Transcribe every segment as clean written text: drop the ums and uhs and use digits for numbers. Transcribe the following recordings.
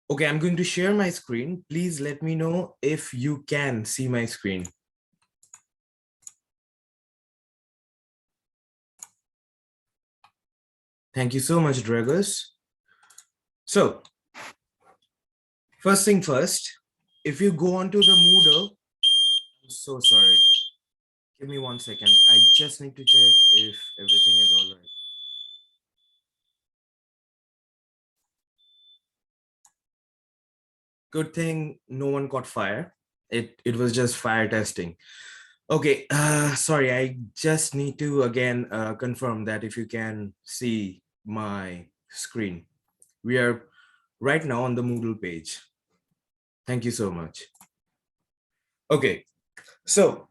Okay, I'm going to share my screen. Please let me know if you can see my screen. Thank you so much, Dragos. So, first thing first, if you go onto the Moodle, I'm so sorry. Give me 1 second. I just need to check if everything is all right. Good thing no one caught fire. It was just fire testing. Okay, sorry, I just need to again confirm that if you can see my screen. We are right now on the Moodle page. Thank you so much. Okay, so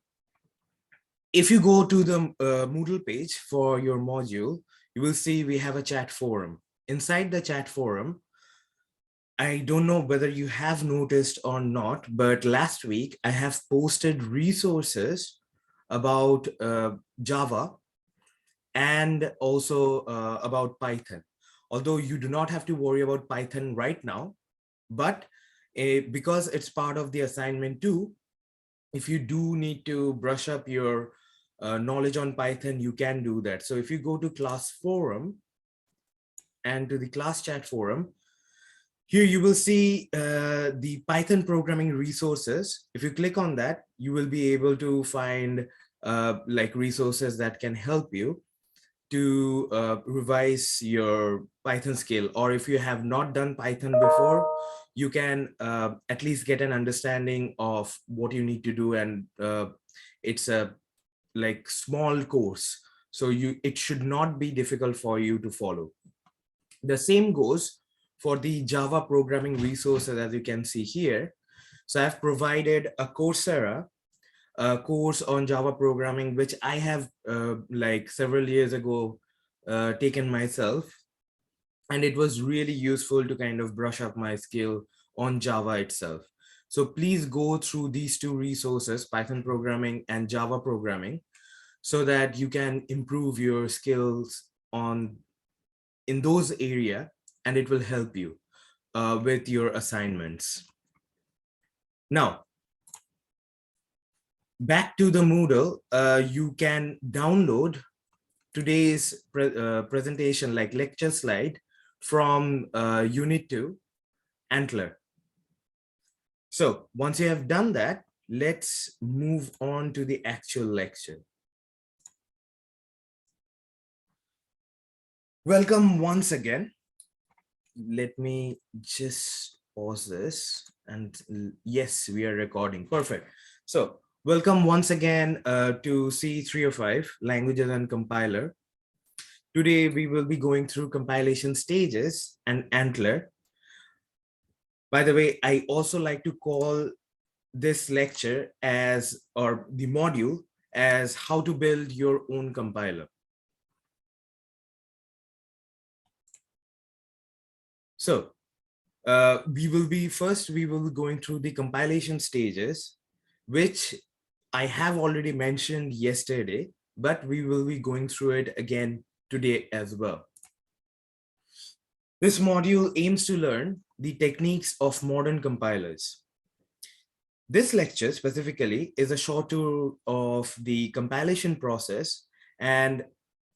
if you go to the Moodle page for your module, you will see we have a chat forum. Inside the chat forum, I don't know whether you have noticed or not, but last week I have posted resources about Java and also about Python. Although you do not have to worry about Python right now, but because it's part of the assignment too, if you do need to brush up your knowledge on Python, you can do that. So if you go to class forum and to the class chat forum, here you will see the Python programming resources. If you click on that, you will be able to find like resources that can help you to revise your Python skill. Or if you have not done Python before, you can at least get an understanding of what you need to do. And it's a like small course. So it should not be difficult for you to follow. The same goes for the Java programming resources, as you can see here. So I've provided a Coursera course on Java programming, which I have like several years ago taken myself. And it was really useful to kind of brush up my skill on Java itself. So please go through these two resources, Python programming and Java programming, so that you can improve your skills on in those area, and it will help you with your assignments. Now, back to the Moodle, you can download today's presentation, like lecture slide, from Unit 2, Antlr. So once you have done that, let's move on to the actual lecture. Welcome once again. Let me just pause this, and yes, we are recording. Perfect. So welcome once again to CE305, Languages and Compiler. Today we will be going through compilation stages and Antlr. By the way, I also like to call this lecture as, or the module, as how to build your own compiler. So we will be going through the compilation stages, which I have already mentioned yesterday, but we will be going through it again today as well. This module aims to learn the techniques of modern compilers. This lecture specifically is a short tour of the compilation process. And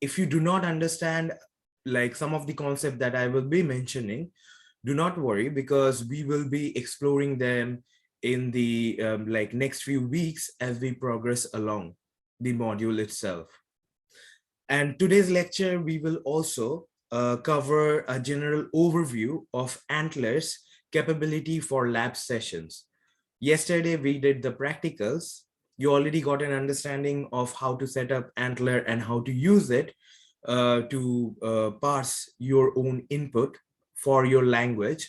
if you do not understand like some of the concepts that I will be mentioning, do not worry, because we will be exploring them in the like next few weeks as we progress along the module itself. And today's lecture, we will also cover a general overview of Antlr's capability for lab sessions. Yesterday, we did the practicals. You already got an understanding of how to set up Antlr and how to use it to parse your own input for your language.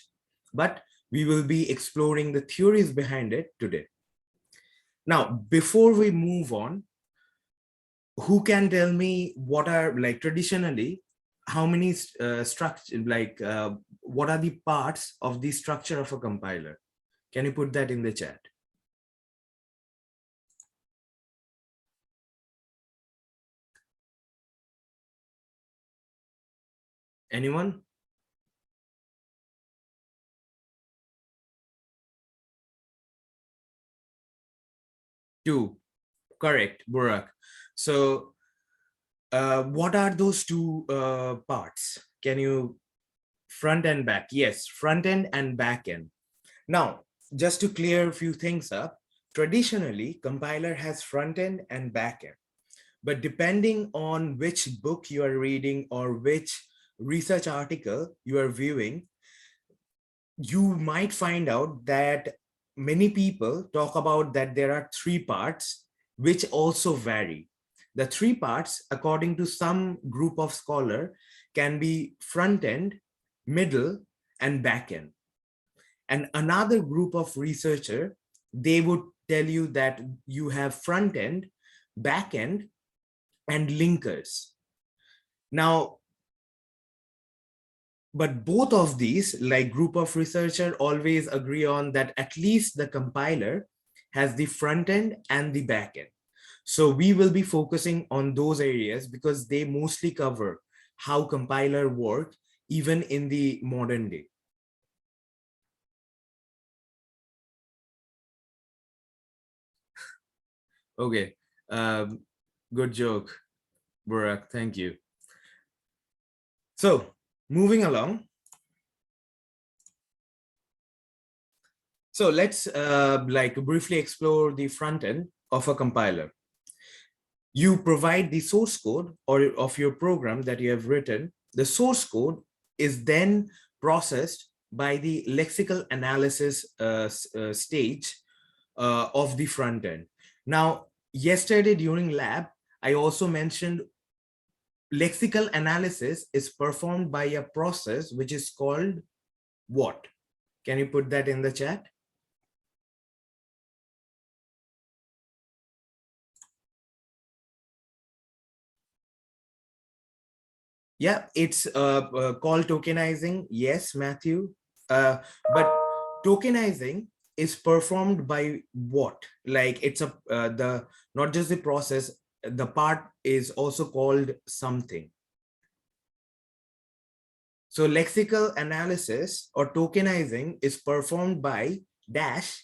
But we will be exploring the theories behind it today. Now, before we move on, who can tell me what are, like, traditionally, how many structure, like what are the parts of the structure of a compiler? Can you put that in the chat? Anyone? Two. Correct, Burak. So what are those two parts? Can you front and back? Yes, front end and back end. Now, just to clear a few things up, traditionally, compiler has front end and back end. But depending on which book you are reading or which research article you are viewing, you might find out that many people talk about that there are three parts which also vary. The three parts, according to some group of scholar, can be front end, middle, and back end. And another group of researcher, they would tell you that you have front end, back end, and linkers. Now, but both of these, like group of researcher, always agree on that at least the compiler has the front end and the back end. So we will be focusing on those areas because they mostly cover how compiler work even in the modern day. Okay, good joke, Burak, thank you. So moving along. So let's like briefly explore the front end of a compiler. You provide the source code or of your program that you have written. The source code is then processed by the lexical analysis stage of the front end. Now, yesterday during lab, I also mentioned lexical analysis is performed by a process which is called what? Can you put that in the chat? Yeah, it's called tokenizing. Yes, Matthew. But tokenizing is performed by what? Like it's a the not just the process. The part is also called something. So lexical analysis or tokenizing is performed by dash.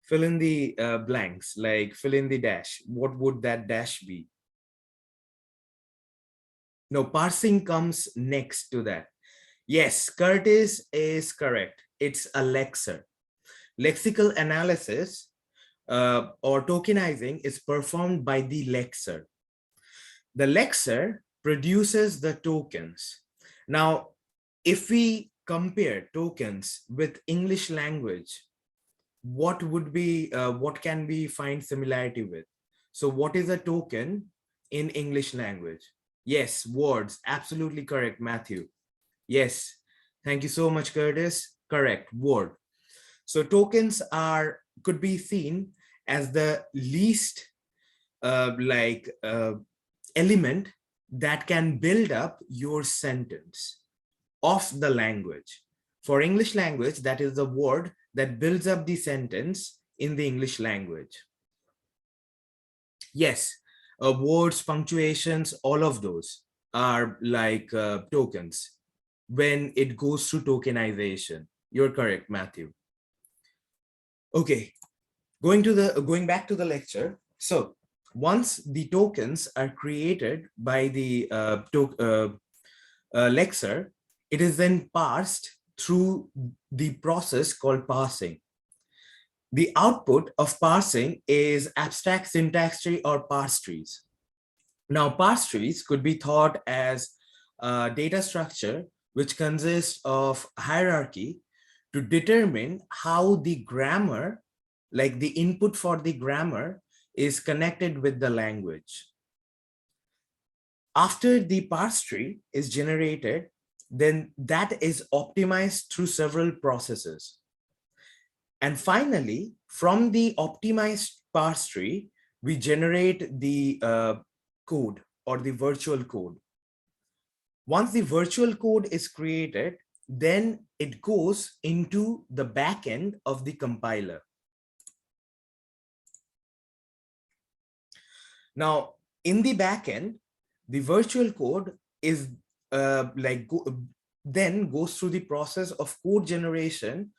Fill in the blanks. Like fill in the dash. What would that dash be? No, parsing comes next to that. Yes, Curtis is correct. It's a lexer. Lexical analysis or tokenizing is performed by the lexer. The lexer produces the tokens. Now, if we compare tokens with English language, what would be, what can we find similarity with? So what is a token in English language? Yes, words, absolutely correct, Matthew. Yes, thank you so much, Curtis. Correct, word. So tokens could be seen as the least element that can build up your sentence of the language. For English language, that is the word that builds up the sentence in the English language. Yes, words, punctuations, all of those are like tokens when it goes through tokenization. You're correct, Matthew. Okay, going back to the lecture. So once the tokens are created by the lexer, it is then parsed through the process called parsing. The output of parsing is abstract syntax tree or parse trees. Now, parse trees could be thought as a data structure which consists of hierarchy to determine how the grammar, like the input for the grammar, is connected with the language. After the parse tree is generated, then that is optimized through several processes. And finally, from the optimized parse tree, we generate the code or the virtual code. Once the virtual code is created, then it goes into the backend of the compiler. Now, in the backend, the virtual code is then goes through the process of code generation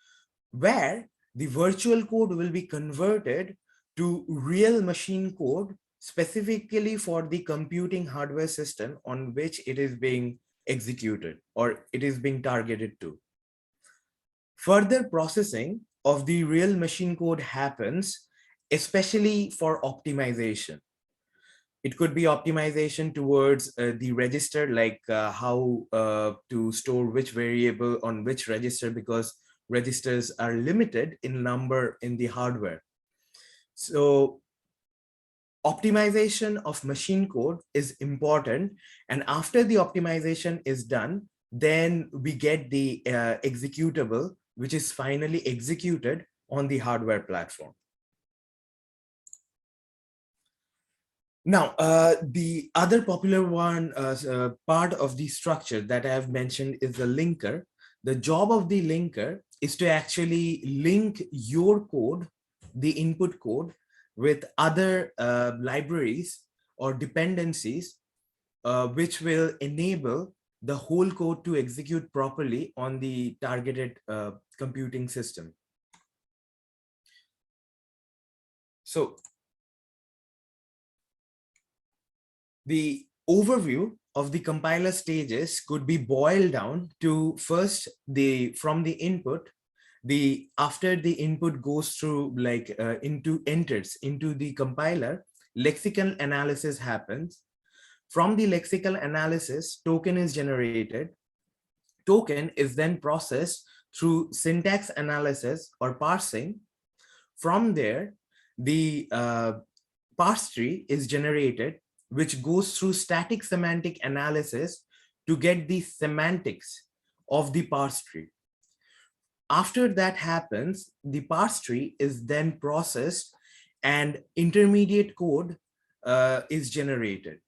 where the virtual code will be converted to real machine code specifically for the computing hardware system on which it is being executed or it is being targeted to. Further processing of the real machine code happens, especially for optimization. It could be optimization towards the register, like how to store which variable on which register, because registers are limited in number in the hardware. So optimization of machine code is important. And after the optimization is done, then we get the executable, which is finally executed on the hardware platform. Now, the other popular one part of the structure that I have mentioned is the linker. The job of the linker is to actually link your code, the input code, with other libraries or dependencies, which will enable the whole code to execute properly on the targeted computing system. So the overview of the compiler stages could be boiled down to first from the input, after the input goes through enters into the compiler, lexical analysis happens. From the lexical analysis, token is generated. Token is then processed through syntax analysis or parsing. From there, the parse tree is generated, which goes through static semantic analysis to get the semantics of the parse tree. After that happens, the parse tree is then processed and intermediate code is generated.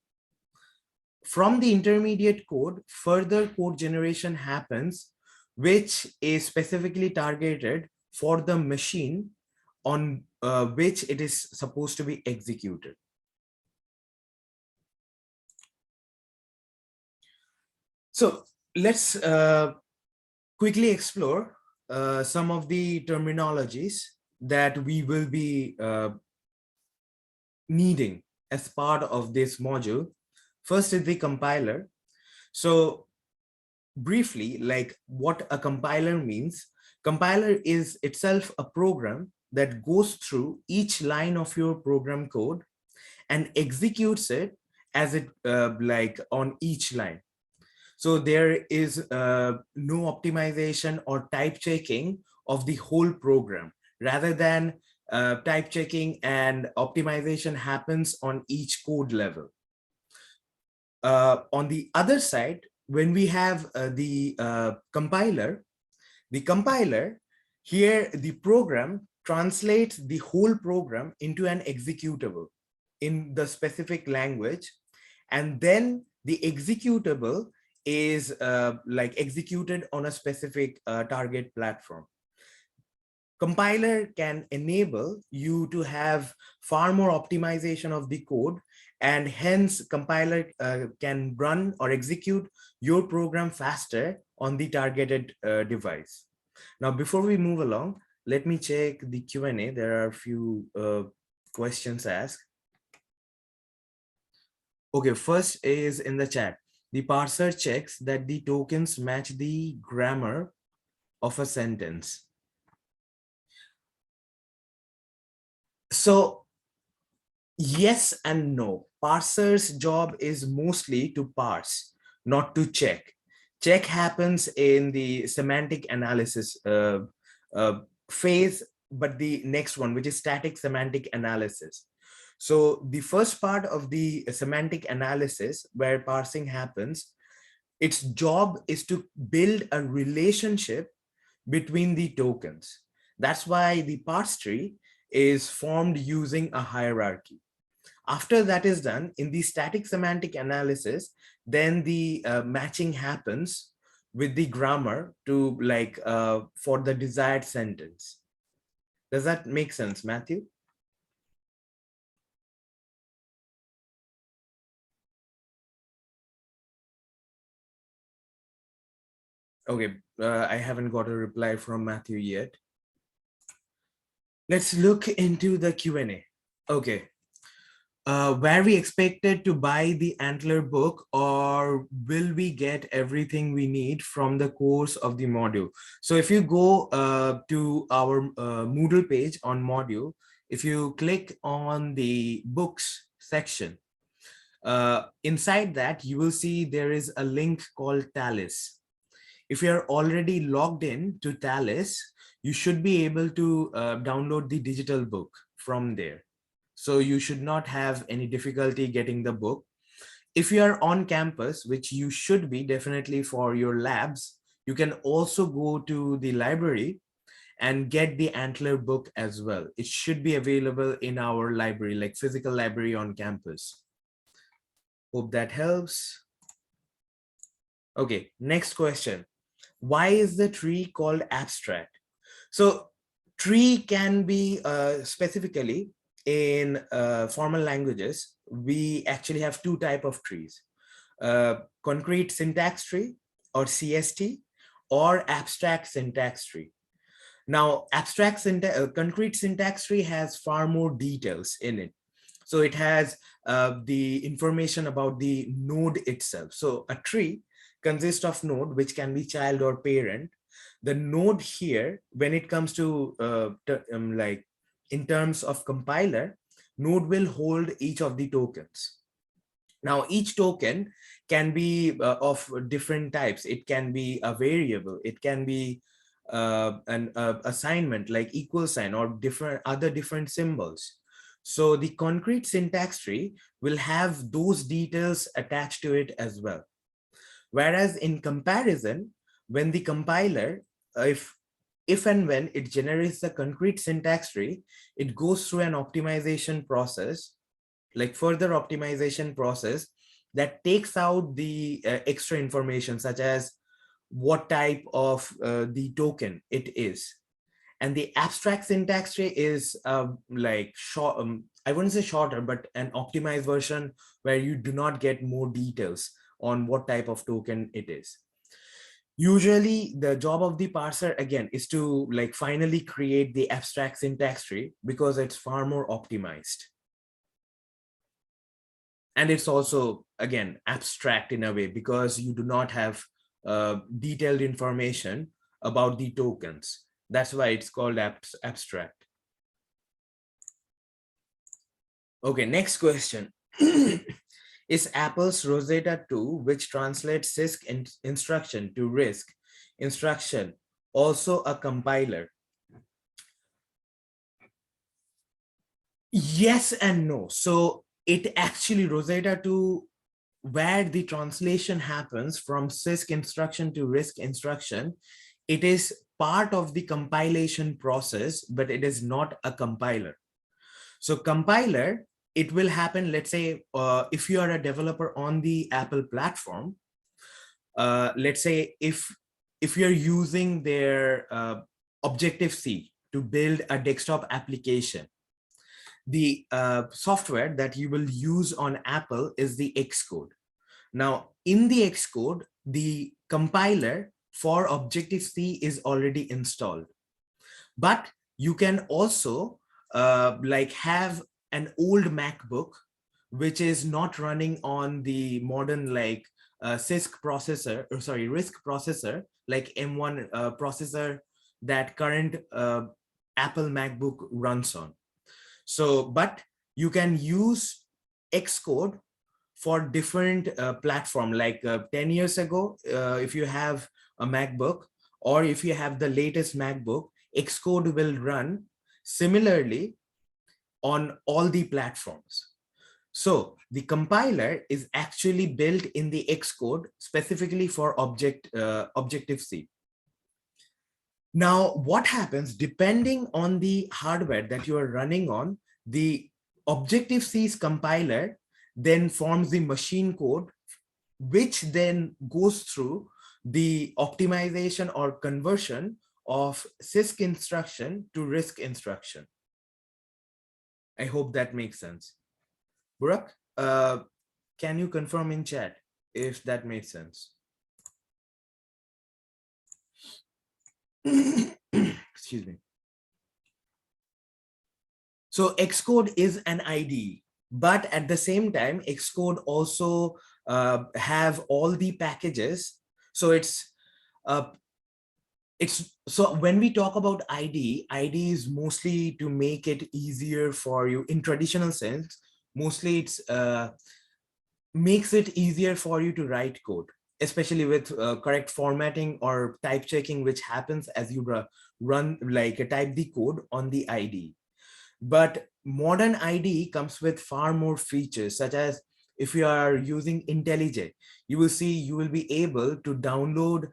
From the intermediate code, further code generation happens, which is specifically targeted for the machine on which it is supposed to be executed. So let's quickly explore some of the terminologies that we will be needing as part of this module. First is the compiler. So briefly, like what a compiler means, compiler is itself a program that goes through each line of your program code and executes it as it on each line. So there is no optimization or type checking of the whole program. Rather than type checking and optimization happens on each code level. On the other side, when we have the compiler here, the program translates the whole program into an executable in the specific language, and then the executable is executed on a specific target platform. Compiler can enable you to have far more optimization of the code, and hence compiler can run or execute your program faster on the targeted device. Now, before we move along, let me check the Q&A. There are a few questions asked. Okay, first is in the chat. The parser checks that the tokens match the grammar of a sentence. So yes and no. Parser's job is mostly to parse, not to check. Check happens in the semantic analysis phase, but the next one, which is static semantic analysis. So the first part of the semantic analysis where parsing happens, its job is to build a relationship between the tokens. That's why the parse tree is formed using a hierarchy. After that is done, in the static semantic analysis, then the matching happens with the grammar to for the desired sentence. Does that make sense, Matthew? Okay, I haven't got a reply from Matthew yet. Let's look into the Q&A. Okay. Were we expected to buy the Antlr book, or will we get everything we need from the course of the module? So if you go to our Moodle page on module, if you click on the books section, inside that you will see there is a link called Tallis. If you're already logged in to Tallis, you should be able to download the digital book from there. So you should not have any difficulty getting the book. If you are on campus, which you should be definitely for your labs, you can also go to the library and get the Antlr book as well. It should be available in our library, like physical library on campus. Hope that helps. Okay, next question. Why is the tree called abstract? So tree can be specifically in formal languages, we actually have two types of trees, concrete syntax tree or CST, or abstract syntax tree. Now, concrete syntax tree has far more details in it. So it has the information about the node itself. So a tree consists of node, which can be child or parent. The node here, when it comes to like in terms of compiler, node will hold each of the tokens. Now, each token can be of different types. It can be a variable. It can be an assignment like equal sign or different symbols. So the concrete syntax tree will have those details attached to it as well. Whereas in comparison, when the compiler, if and when it generates the concrete syntax tree, it goes through an optimization process, like further optimization process, that takes out the extra information such as what type of the token it is. And the abstract syntax tree is like short, I wouldn't say shorter, but an optimized version where you do not get more details on what type of token it is. Usually the job of the parser again is to like finally create the abstract syntax tree because it's far more optimized. And it's also again abstract in a way because you do not have detailed information about the tokens. That's why it's called abstract. Okay, next question. Is Apple's Rosetta 2, which translates CISC instruction to RISC instruction, also a compiler? Yes and no. So it actually, Rosetta 2, where the translation happens from CISC instruction to RISC instruction, it is part of the compilation process, but it is not a compiler. So compiler, it will happen, let's say, if you are a developer on the Apple platform, let's say if you're using their Objective-C to build a desktop application, the software that you will use on Apple is the Xcode. Now, in the Xcode, the compiler for Objective-C is already installed. But you can also like have an old MacBook, which is not running on the modern like CISC processor, or sorry, RISC processor, like M1 processor that current Apple MacBook runs on. So, but you can use Xcode for different platform. Like 10 years ago, if you have a MacBook, or if you have the latest MacBook, Xcode will run similarly on all the platforms. So the compiler is actually built in the Xcode specifically for Objective-C. Now, what happens depending on the hardware that you are running on, the Objective-C's compiler then forms the machine code, which then goes through the optimization or conversion of CISC instruction to RISC instruction. I hope that makes sense. Burak, can you confirm in chat if that made sense? Excuse me. So Xcode is an IDE, but at the same time, Xcode also have all the packages. So uh, it's so when we talk about ID is mostly to make it easier for you in traditional sense. Mostly it's makes it easier for you to write code, especially with correct formatting or type checking, which happens as you run like type the code on the IDE. But modern IDE comes with far more features, such as if you are using IntelliJ, you will see you will be able to download,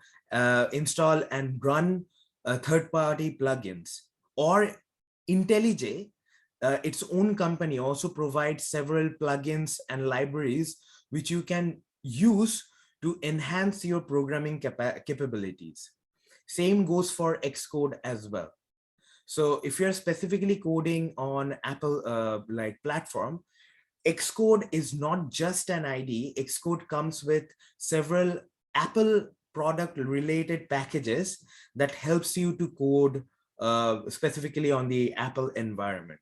install, and run third-party plugins. Or IntelliJ, its own company, also provides several plugins and libraries which you can use to enhance your programming capabilities. Same goes for Xcode as well. So if you're specifically coding on Apple like platform, Xcode is not just an IDE. Xcode comes with several Apple product related packages that helps you to code specifically on the Apple environment.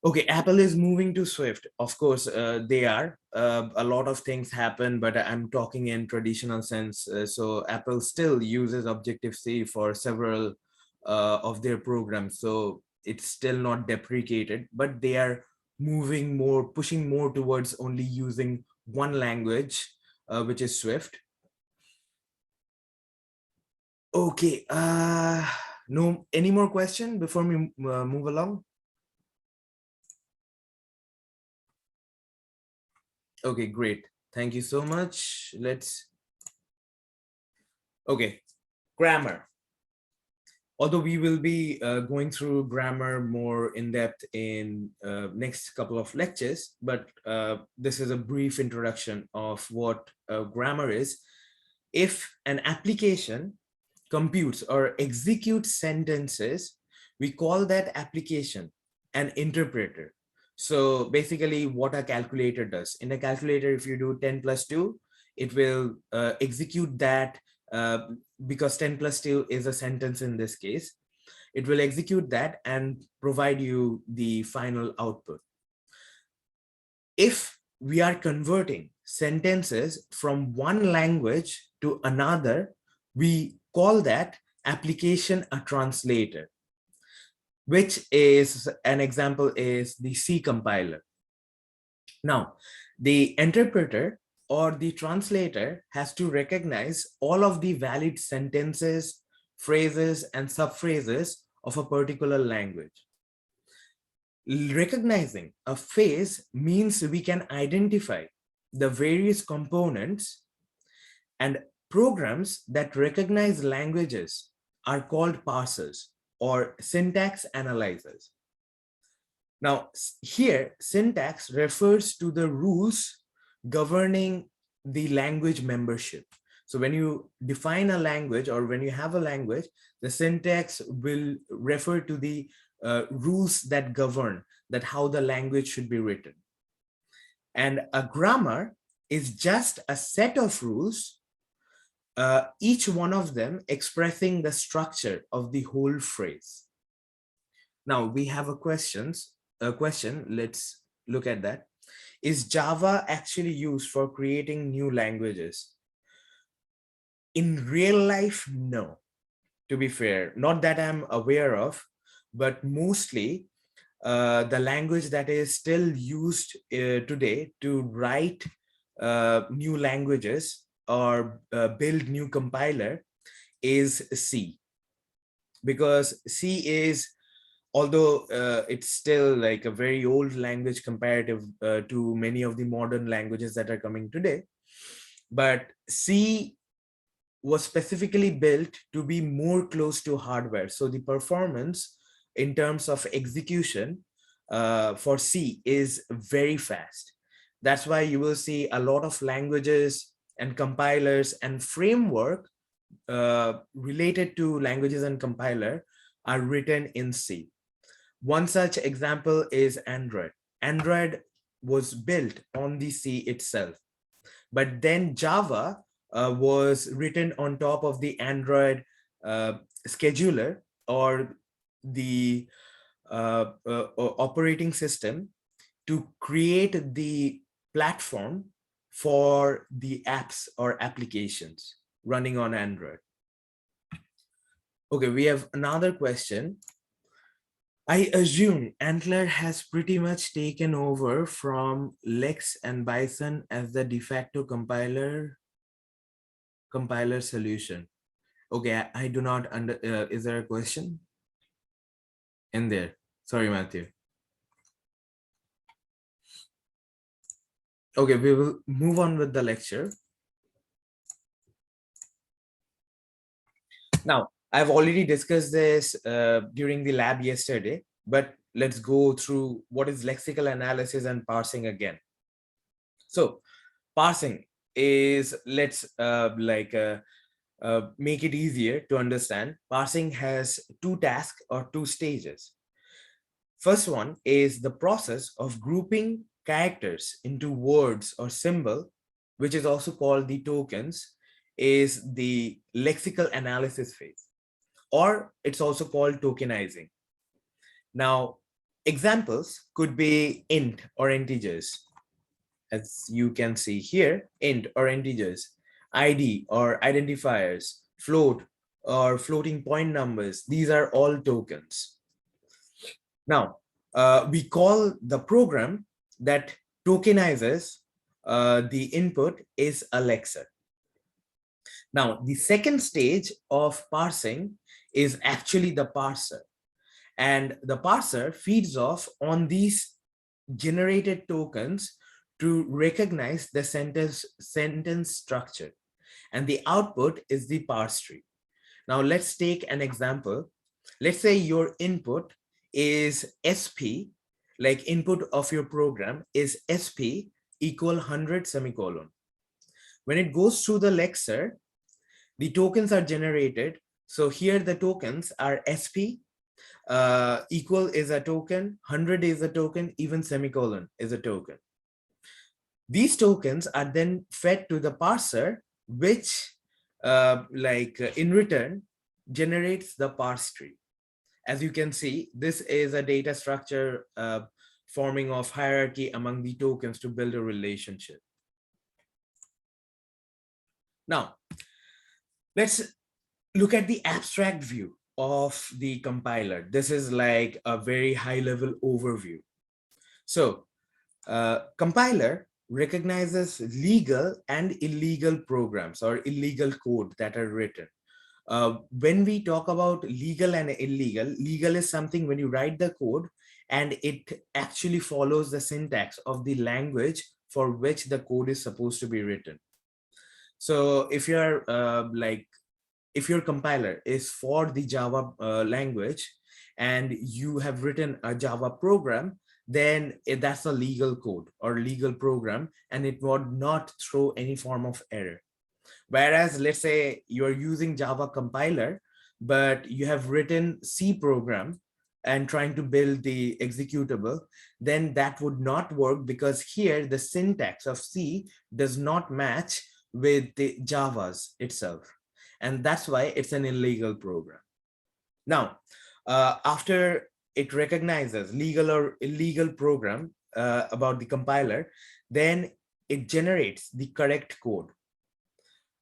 Okay, Apple is moving to Swift. Of course, they are. A lot of things happen, but I'm talking in traditional sense. So Apple still uses Objective-C for several of their programs. So it's still not deprecated, but they are moving more, pushing more towards only using one language, which is Swift. Okay, no, any more question before we move along? Okay, great. Thank you so much. Okay, grammar. Although we will be going through grammar more in depth in next couple of lectures, but this is a brief introduction of what grammar is. If an application computes or executes sentences, we call that application an interpreter. So basically what a calculator does. In a calculator, if you do 10 plus 2, it will execute that because 10 plus 2 is a sentence in this case. It will execute that and provide you the final output. If we are converting sentences from one language to another, we call that application a translator, which is an example is the C compiler. Now, the interpreter or the translator has to recognize all of the valid sentences, phrases, and subphrases of a particular language. Recognizing a phrase means we can identify the various components, and programs that recognize languages are called parsers or syntax analyzers. Now, here, syntax refers to the rules governing the language membership. So when you define a language or when you have a language, the syntax will refer to the rules that govern that how the language should be written. And a grammar is just a set of rules, each one of them expressing the structure of the whole phrase. Now we have a question. Let's look at that. Is Java actually used for creating new languages? In real life, no. To be fair, not that I'm aware of, but mostly the language that is still used today to write new languages or build new compiler is C. Because C is, although it's still like a very old language comparative to many of the modern languages that are coming today, but C was specifically built to be more close to hardware. So the performance in terms of execution for C is very fast. That's why you will see a lot of languages and compilers and framework related to languages and compiler are written in C. One such example is Android. Android was built on the C itself, but then Java was written on top of the Android scheduler or the operating system to create the platform for the apps or applications running on Android. Okay, we have another question. I assume Antlr has pretty much taken over from Lex and Bison as the de facto compiler solution. Okay, I do not under. Is there a question in there? Sorry, Matthew. Okay, we will move on with the lecture. Now, I've already discussed this during the lab yesterday, but let's go through what is lexical analysis and parsing again. So parsing is, let's make it easier to understand. Parsing has two tasks or two stages. First one is the process of grouping characters into words or symbol, which is also called the tokens, is the lexical analysis phase, or it's also called tokenizing. Now, examples could be int or integers. As you can see here, int or integers, ID or identifiers, float or floating point numbers. These are all tokens. Now, we call the program that tokenizes the input is a lexer. Now, the second stage of parsing is actually the parser. And the parser feeds off on these generated tokens to recognize the sentence structure. And the output is the parse tree. Now, let's take an example. Let's say your input is SP, like input of your program is SP equal 100 semicolon. When it goes through the lexer, the tokens are generated. So here the tokens are SP, equal is a token, 100 is a token, even semicolon is a token. These tokens are then fed to the parser, which in return generates the parse tree. As you can see, this is a data structure forming of hierarchy among the tokens to build a relationship. Now, let's look at the abstract view of the compiler. This is like a very high level overview. So compiler recognizes legal and illegal programs or illegal code that are written. When we talk about legal and illegal, legal is something when you write the code and it actually follows the syntax of the language for which the code is supposed to be written. So if you're if your compiler is for the Java language and you have written a Java program, then that's a legal code or legal program, and it would not throw any form of error. Whereas let's say you're using Java compiler, but you have written C program and trying to build the executable, then that would not work because here the syntax of C does not match with the Java's itself. And that's why it's an illegal program. Now, after it recognizes legal or illegal program about the compiler, then it generates the correct code.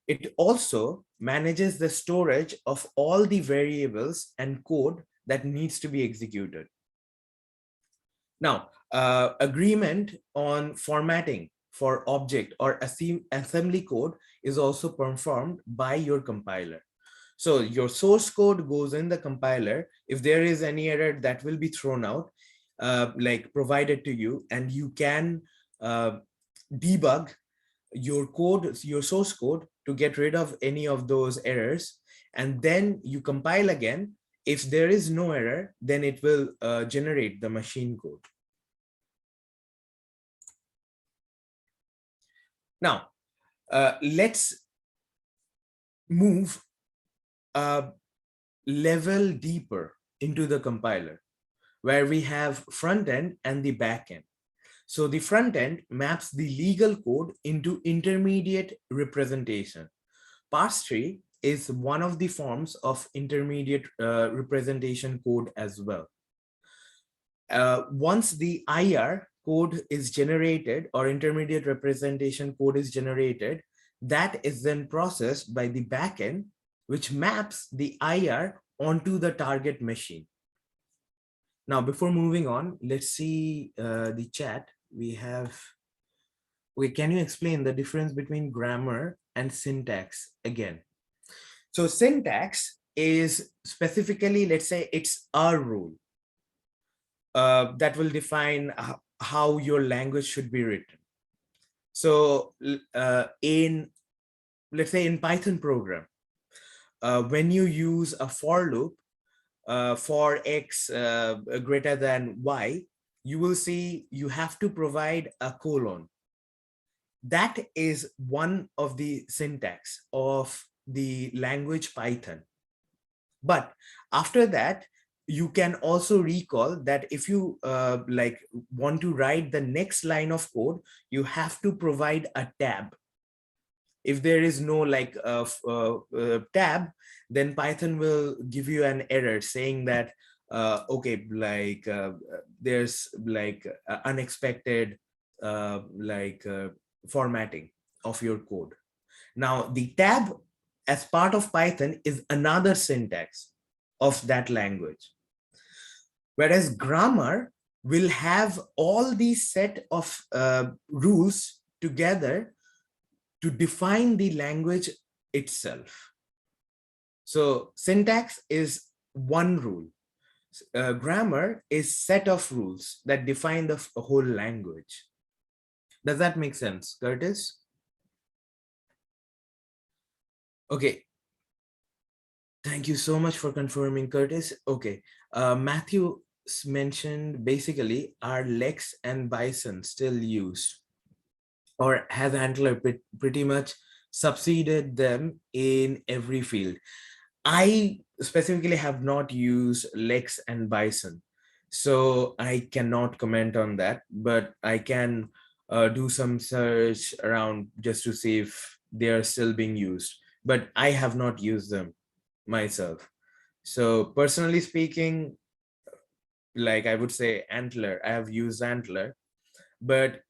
It also manages the storage of all the variables and code that needs to be executed. Now, agreement on formatting for object or assembly code is also performed by your compiler. So your source code goes in the compiler. If there is any error, that will be thrown out, provided to you, and you can debug your code, your source code, to get rid of any of those errors. And then you compile again. If there is no error, then it will generate the machine code. Now, let's move a level deeper into the compiler, where we have front end and the back end. So the front end maps the legal code into intermediate representation. Parse tree is one of the forms of intermediate representation code as well. Once the IR code is generated or intermediate representation code is generated, that is then processed by the backend, which maps the IR onto the target machine. Now, before moving on, let's see the chat. Can you explain the difference between grammar and syntax again? So syntax is specifically, let's say it's a rule that will define how your language should be written. So let's say in Python program, when you use a for loop for x greater than y, you will see you have to provide a colon. That is one of the syntax of the language Python. But after that, you can also recall that if you want to write the next line of code, you have to provide a tab. If there is no tab, then Python will give you an error saying that there's unexpected formatting of your code. Now the tab as part of Python is another syntax of that language. Whereas grammar will have all these set of rules together to define the language itself. So syntax is one rule. Grammar is set of rules that define the whole language. Does that make sense, Curtis? Okay. Thank you so much for confirming, Curtis. Okay. Matthew mentioned basically are Lex and Bison still used, or has Antlr pretty much succeeded them in every field? I specifically have not used Lex and Bison, so I cannot comment on that, but I can do some search around just to see if they are still being used, but I have not used them myself. So personally speaking, I would say Antlr, I have used Antlr, but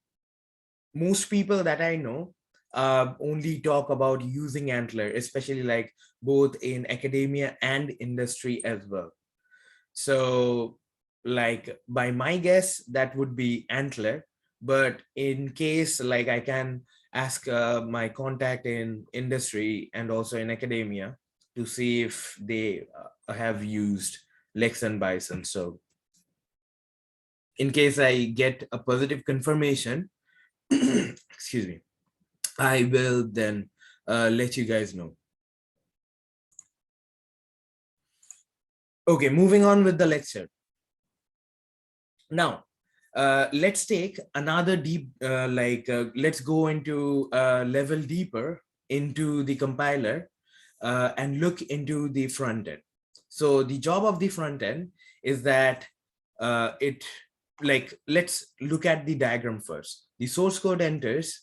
most people that I know only talk about using Antlr, especially both in academia and industry as well. So by my guess, that would be Antlr. But in case I can ask my contact in industry and also in academia to see if they have used Lex and Bison. So in case I get a positive confirmation, excuse me, I will then let you guys know. Okay, moving on with the lecture. Now, let's take another deep, let's go into a level deeper into the compiler and look into the front end. So the job of the front end is that let's look at the diagram first. The source code enters.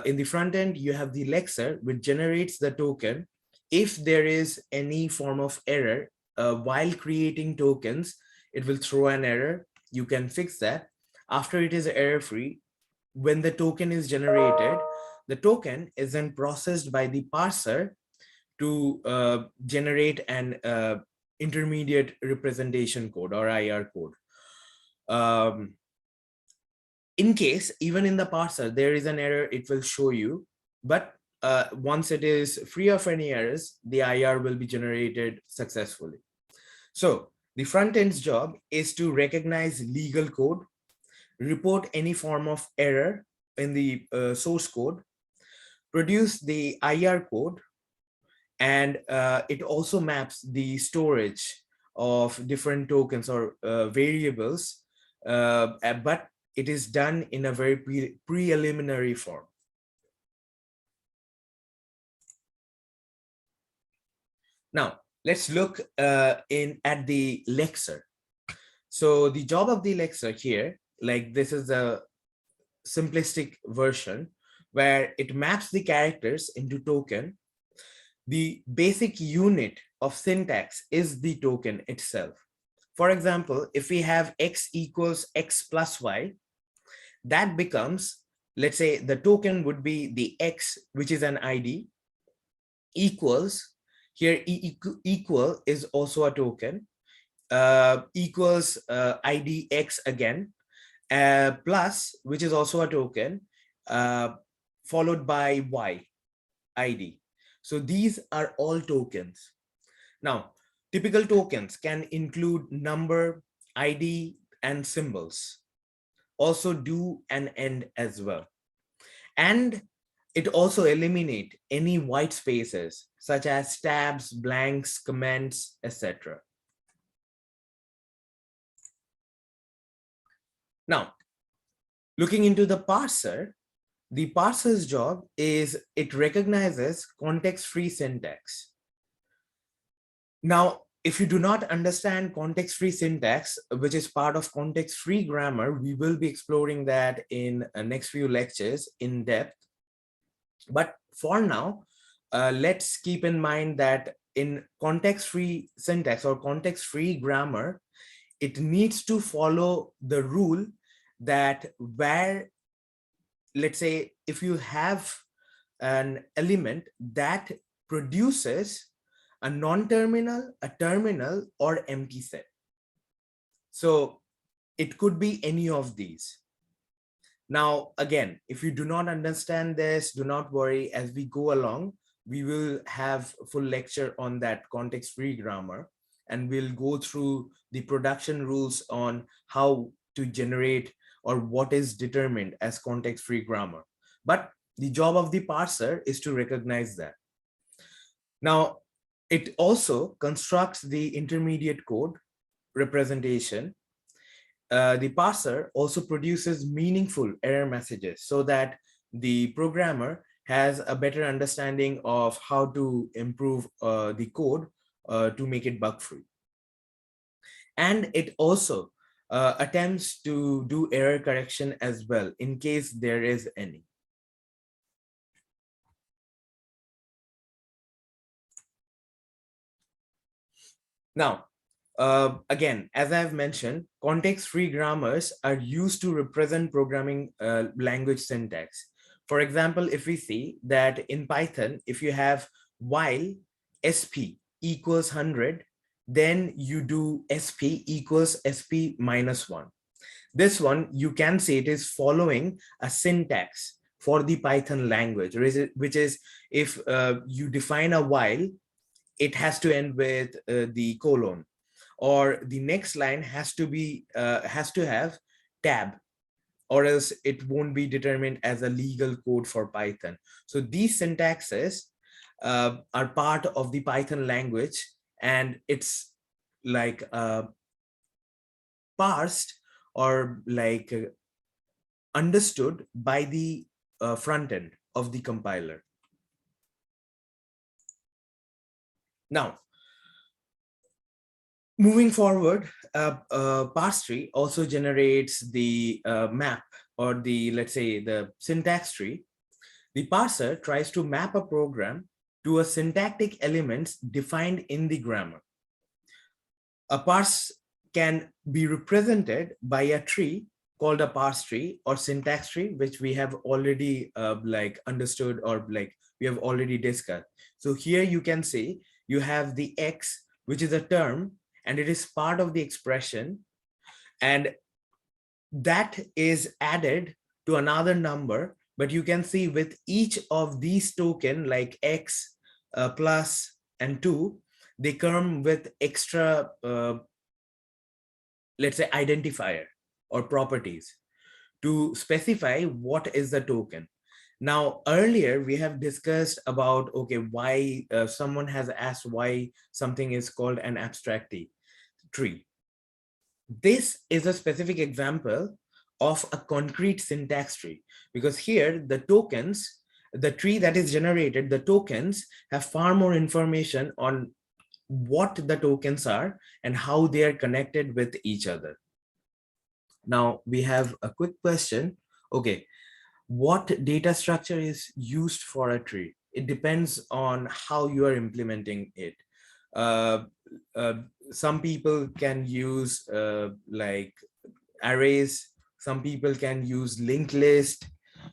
In the front end, you have the Lexer, which generates the token. If there is any form of error while creating tokens, it will throw an error. You can fix that. After it is error-free, when the token is generated, the token is then processed by the parser to generate an intermediate representation code or IR code. In case, even in the parser, there is an error, it will show you. But once it is free of any errors, the IR will be generated successfully. So the front end's job is to recognize legal code, report any form of error in the source code, produce the IR code, and it also maps the storage of different tokens or variables, but it is done in a very preliminary form. Now, let's look at the Lexer. So the job of the Lexer here, this is a simplistic version where it maps the characters into token. the basic unit of syntax is the token itself. For example, if we have x equals x plus y, that becomes, let's say the token would be the x, which is an ID, equals, here equal is also a token, equals ID x again, plus, which is also a token, followed by y ID. So these are all tokens. Now, typical tokens can include number, ID, and symbols. Also do and end as well. And it also eliminates any white spaces such as tabs, blanks, comments, etc. Now, looking into the parser's job is it recognizes context-free syntax. Now, if you do not understand context-free syntax, which is part of context-free grammar, we will be exploring that in next few lectures in depth. But for now, let's keep in mind that in context-free syntax or context-free grammar, it needs to follow the rule that where, let's say, if you have an element that produces a non-terminal, a terminal, or empty set. So it could be any of these. Now, again, if you do not understand this, do not worry. As we go along, we will have a full lecture on that context-free grammar, and we'll go through the production rules on how to generate or what is determined as context-free grammar. But the job of the parser is to recognize that. Now, it also constructs the intermediate code representation. The parser also produces meaningful error messages so that the programmer has a better understanding of how to improve the code to make it bug-free. And it also attempts to do error correction as well in case there is any. Now, again, as I've mentioned, context-free grammars are used to represent programming language syntax. For example, if we see that in Python, if you have while sp equals 100, then you do sp equals sp minus 1. This one, you can say it is following a syntax for the Python language, which is if you define a while, it has to end with the colon, or the next line has to have tab, or else it won't be determined as a legal code for Python. So these syntaxes are part of the Python language, and it's like parsed or like understood by the front end of the compiler. Now, moving forward, parse tree also generates the map, or the, let's say, the syntax tree. The parser tries to map a program to a syntactic elements defined in the grammar. A parse can be represented by a tree called a parse tree or syntax tree, which we have already like understood, or like we have already discussed. So here you can say you have the x, which is a term, and it is part of the expression, and that is added to another number. But you can see with each of these token like x plus and 2, they come with extra let's say identifier or properties to specify what is the token. Now, earlier we have discussed about, okay, why someone has asked why something is called an abstract tree. This is a specific example of a concrete syntax tree, because here the tokens, the tree that is generated, the tokens have far more information on what the tokens are and how they are connected with each other. Now we have a quick question. Okay, what data structure is used for a tree? It depends on how you are implementing it. Uh, uh, some people can use like arrays, some people can use linked list.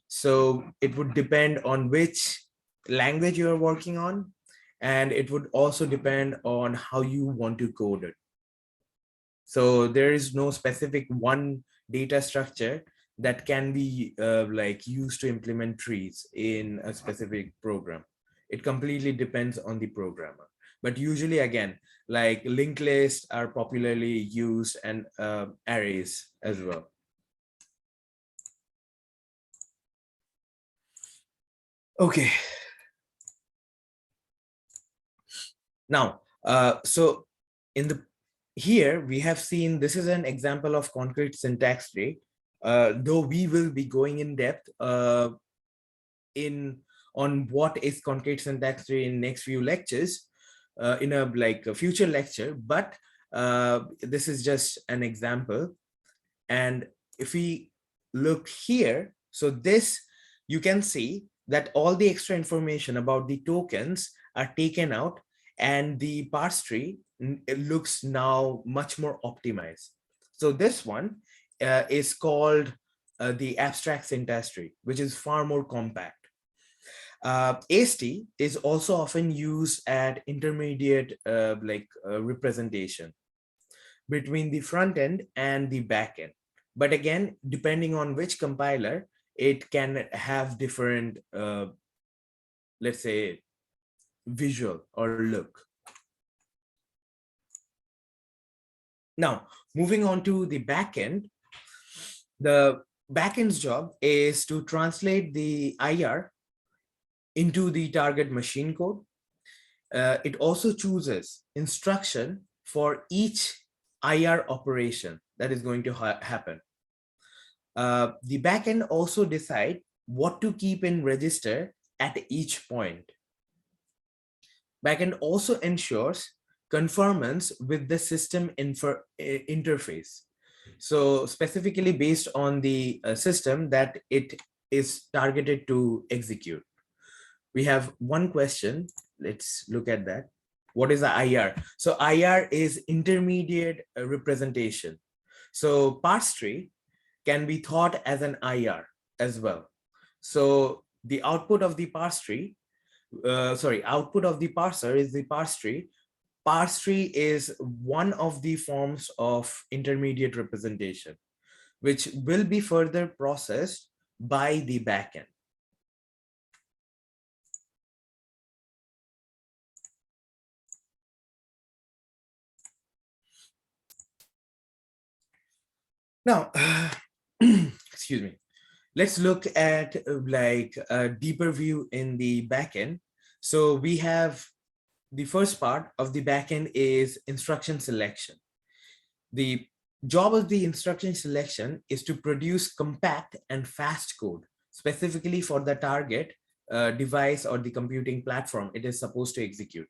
So it would depend on which language you are working on, and it would also depend on how you want to code it. So there is no specific one data structure that can be like used to implement trees in a specific program. It completely depends on the programmer. But usually, again, like linked lists are popularly used, and arrays as well. Okay. Now, so in the here we have seen this is an example of concrete syntax tree. Though we will be going in depth in on what is concrete syntax tree in next few lectures, in a like a future lecture, but this is just an example. And if we look here, so this, you can see that all the extra information about the tokens are taken out, and the parse tree, it looks now much more optimized. So this one is called the abstract syntax tree, which is far more compact. AST is also often used at intermediate representation between the front end and the back end. But again, depending on which compiler, it can have different, let's say, visual or look. Now, moving on to the back end, the backend's job is to translate the IR into the target machine code. It also chooses instruction for each IR operation that is going to happen. The backend also decide what to keep in register at each point. Backend also ensures conformance with the system interface. So specifically based on the system that it is targeted to execute. We have one question. Let's look at that. What is the IR? So IR is intermediate representation. So parse tree can be thought as an IR as well. So the output of the parse tree, output of the parser is the parse tree. Parse tree is one of the forms of intermediate representation, which will be further processed by the backend. Now, excuse me. Let's look at like a deeper view in the backend. So we have the first part of the backend is instruction selection. The job of the instruction selection is to produce compact and fast code, specifically for the target device or the computing platform it is supposed to execute.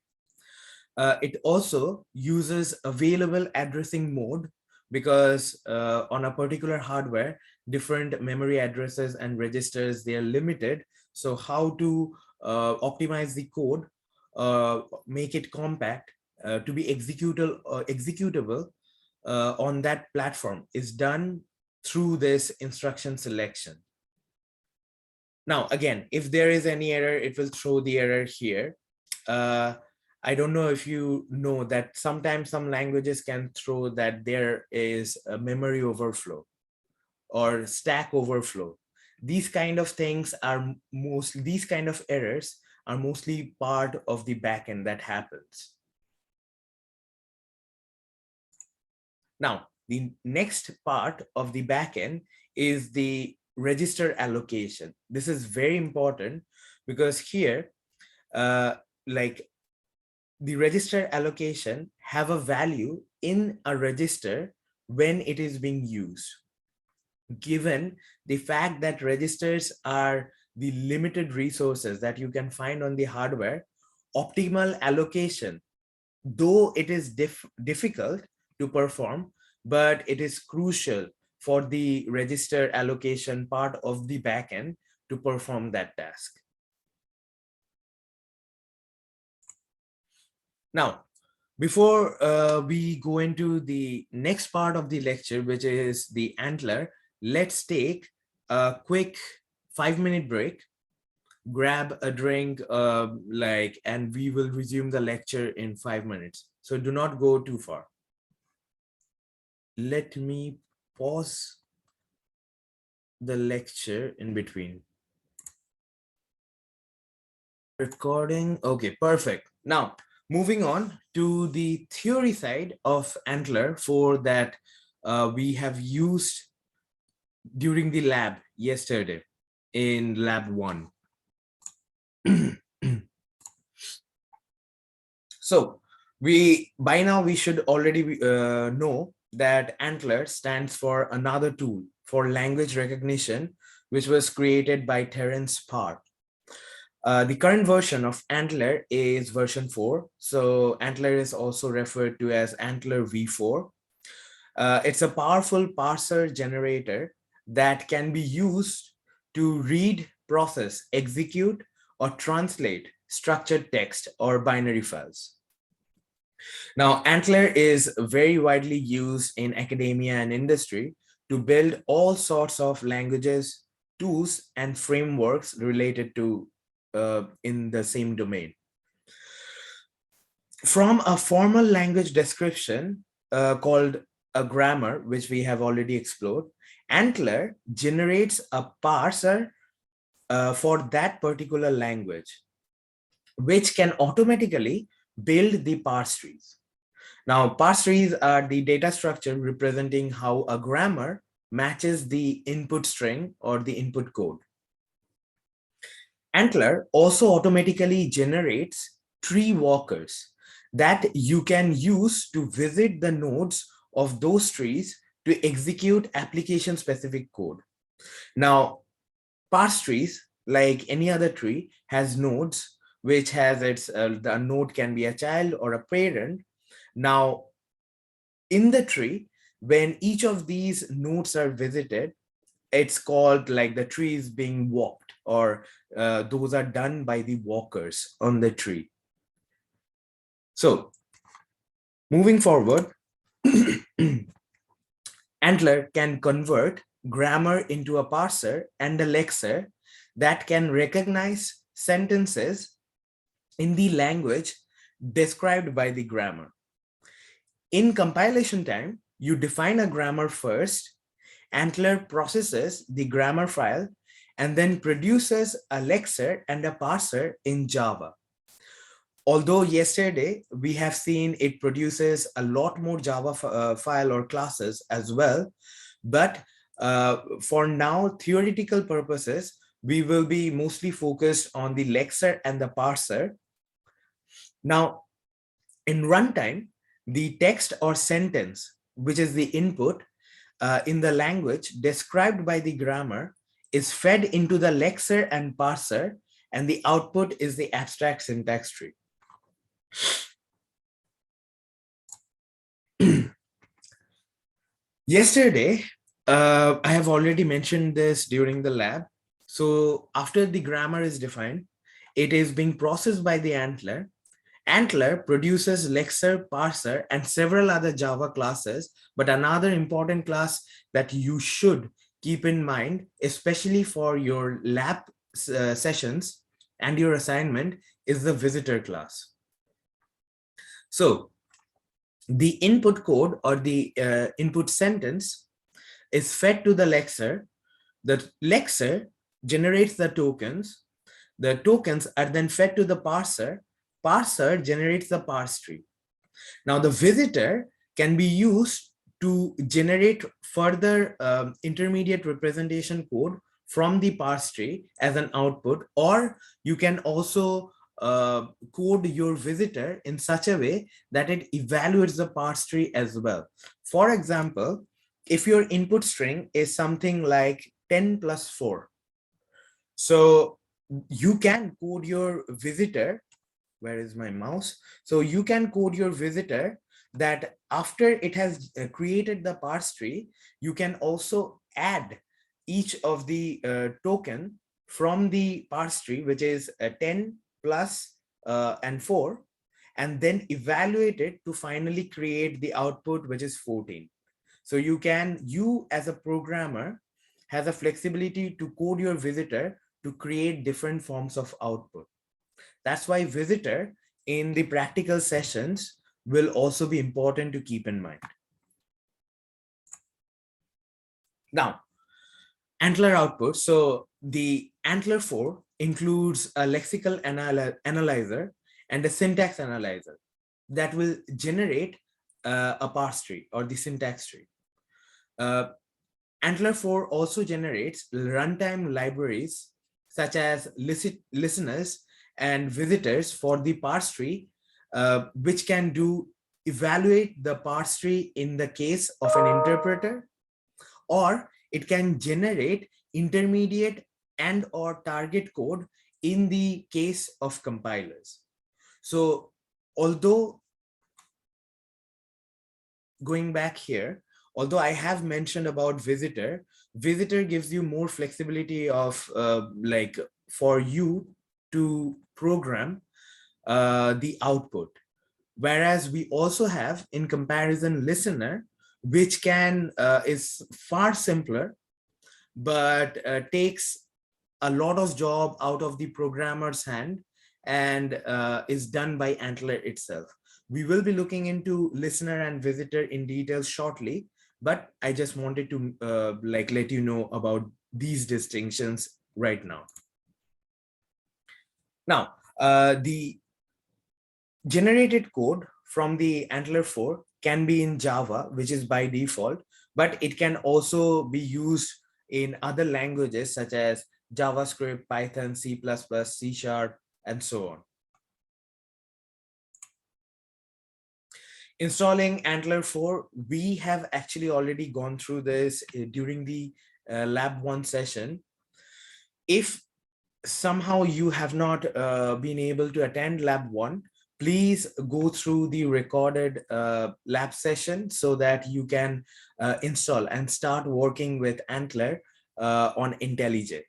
It also uses available addressing mode because on a particular hardware, different memory addresses and registers, they are limited. So how to optimize the code, make it compact to be executable on that platform is done through this instruction selection. Now, again, if there is any error, it will throw the error here. I don't know if you know that sometimes some languages can throw that there is a memory overflow or stack overflow. These kind of things are these kind of errors are mostly part of the backend that happens. Now, the next part of the backend is the register allocation. This is very important because here, like the register allocation have a value in a register when it is being used. Given the fact that registers are the limited resources that you can find on the hardware, optimal allocation, though it is difficult to perform, but it is crucial for the register allocation part of the backend to perform that task. Now, before we go into the next part of the lecture, which is the Antlr, let's take a quick 5-minute break, grab a drink, and we will resume the lecture in 5 minutes. So do not go too far. Let me pause the lecture in between. Recording. Okay, perfect. Now, moving on to the theory side of Antlr for that we have used during the lab yesterday in lab 1. So by now we should already know that Antlr stands for another tool for language recognition, which was created by Terence Parr. The current version of Antlr is version 4. So Antlr is also referred to as Antlr v4. It's a powerful parser generator that can be used to read, process, execute, or translate structured text or binary files. Now, Antlr is very widely used in academia and industry to build all sorts of languages, tools, and frameworks related to in the same domain. From a formal language description called a grammar, which we have already explored, Antlr generates a parser for that particular language, which can automatically build the parse trees. Now, parse trees are the data structure representing how a grammar matches the input string or the input code. Antlr also automatically generates tree walkers that you can use to visit the nodes of those trees to execute application-specific code. Now, parse trees, like any other tree, has nodes, which has the node can be a child or a parent. Now, in the tree, when each of these nodes are visited, it's called like the tree is being walked, or those are done by the walkers on the tree. So moving forward, Antlr can convert grammar into a parser and a lexer that can recognize sentences in the language described by the grammar. In compilation time, you define a grammar first, Antlr processes the grammar file, and then produces a lexer and a parser in Java. Although yesterday we have seen it produces a lot more Java file or classes as well, but for now, theoretical purposes, we will be mostly focused on the lexer and the parser. Now, in runtime, the text or sentence, which is the input in the language described by the grammar, is fed into the lexer and parser, and the output is the abstract syntax tree. Yesterday, I have already mentioned this during the lab. So after the grammar is defined, it is being processed by the Antlr. Antlr produces lexer, parser, and several other Java classes, but another important class that you should keep in mind, especially for your lab sessions and your assignment, is the visitor class. So the input code or the input sentence is fed to the lexer. The lexer generates the tokens. The tokens are then fed to the parser. Parser generates the parse tree. Now the visitor can be used to generate further intermediate representation code from the parse tree as an output, or you can also code your visitor in such a way that it evaluates the parse tree as well. For example, if your input string is something like 10 plus 4, so you can code your visitor. Where is my mouse? So you can code your visitor that after it has created the parse tree, you can also add each of the token from the parse tree, which is 10 plus and 4, and then evaluate it to finally create the output, which is 14. So you as a programmer has a flexibility to code your visitor to create different forms of output. That's why visitor in the practical sessions will also be important to keep in mind. Now, Antlr output. So the Antlr 4 includes a lexical analyzer and a syntax analyzer that will generate a parse tree or the syntax tree. Antlr 4 also generates runtime libraries such as listeners and visitors for the parse tree, which can evaluate the parse tree in the case of an interpreter, or it can generate intermediate and or target code in the case of compilers. So although going back here, although I have mentioned about visitor gives you more flexibility of like for you to program the output. Whereas we also have in comparison listener, which is far simpler, but takes a lot of job out of the programmer's hand and is done by Antlr itself. We will be looking into listener and visitor in detail shortly, but I just wanted to like let you know about these distinctions right now. Now, the generated code from the Antlr 4 can be in Java, which is by default, but it can also be used in other languages such as JavaScript, Python, C++, C#, and so on. Installing Antlr 4, we have actually already gone through this during the Lab 1 session. If somehow you have not been able to attend Lab 1, please go through the recorded lab session so that you can install and start working with Antlr on IntelliJ.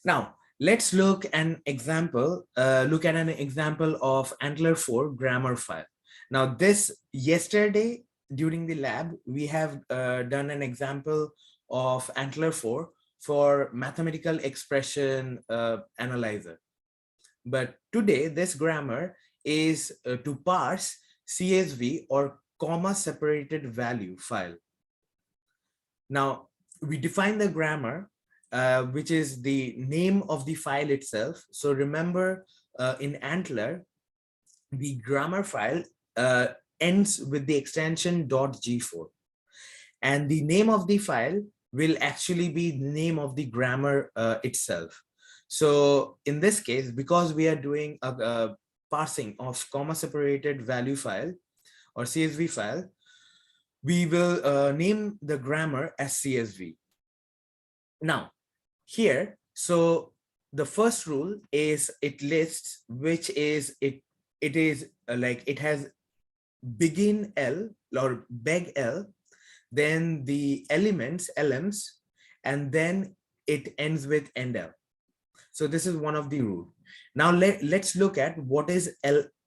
Now, let's look at an example of Antlr 4 grammar file. Now, yesterday during the lab, we have done an example of Antlr 4 for mathematical expression analyzer. But today, this grammar is to parse CSV or comma separated value file. Now, we define the grammar, which is the name of the file itself. So remember, in Antlr, the grammar file ends with the extension .g4. And the name of the file will actually be the name of the grammar itself. So in this case, because we are doing a parsing of comma separated value file or CSV file, we will name the grammar as CSV. Now, here, so the first rule is it lists, which is it has begin L or beg L, then the elements, LMs, and then it ends with end L. So this is one of the rules. Now let's look at what is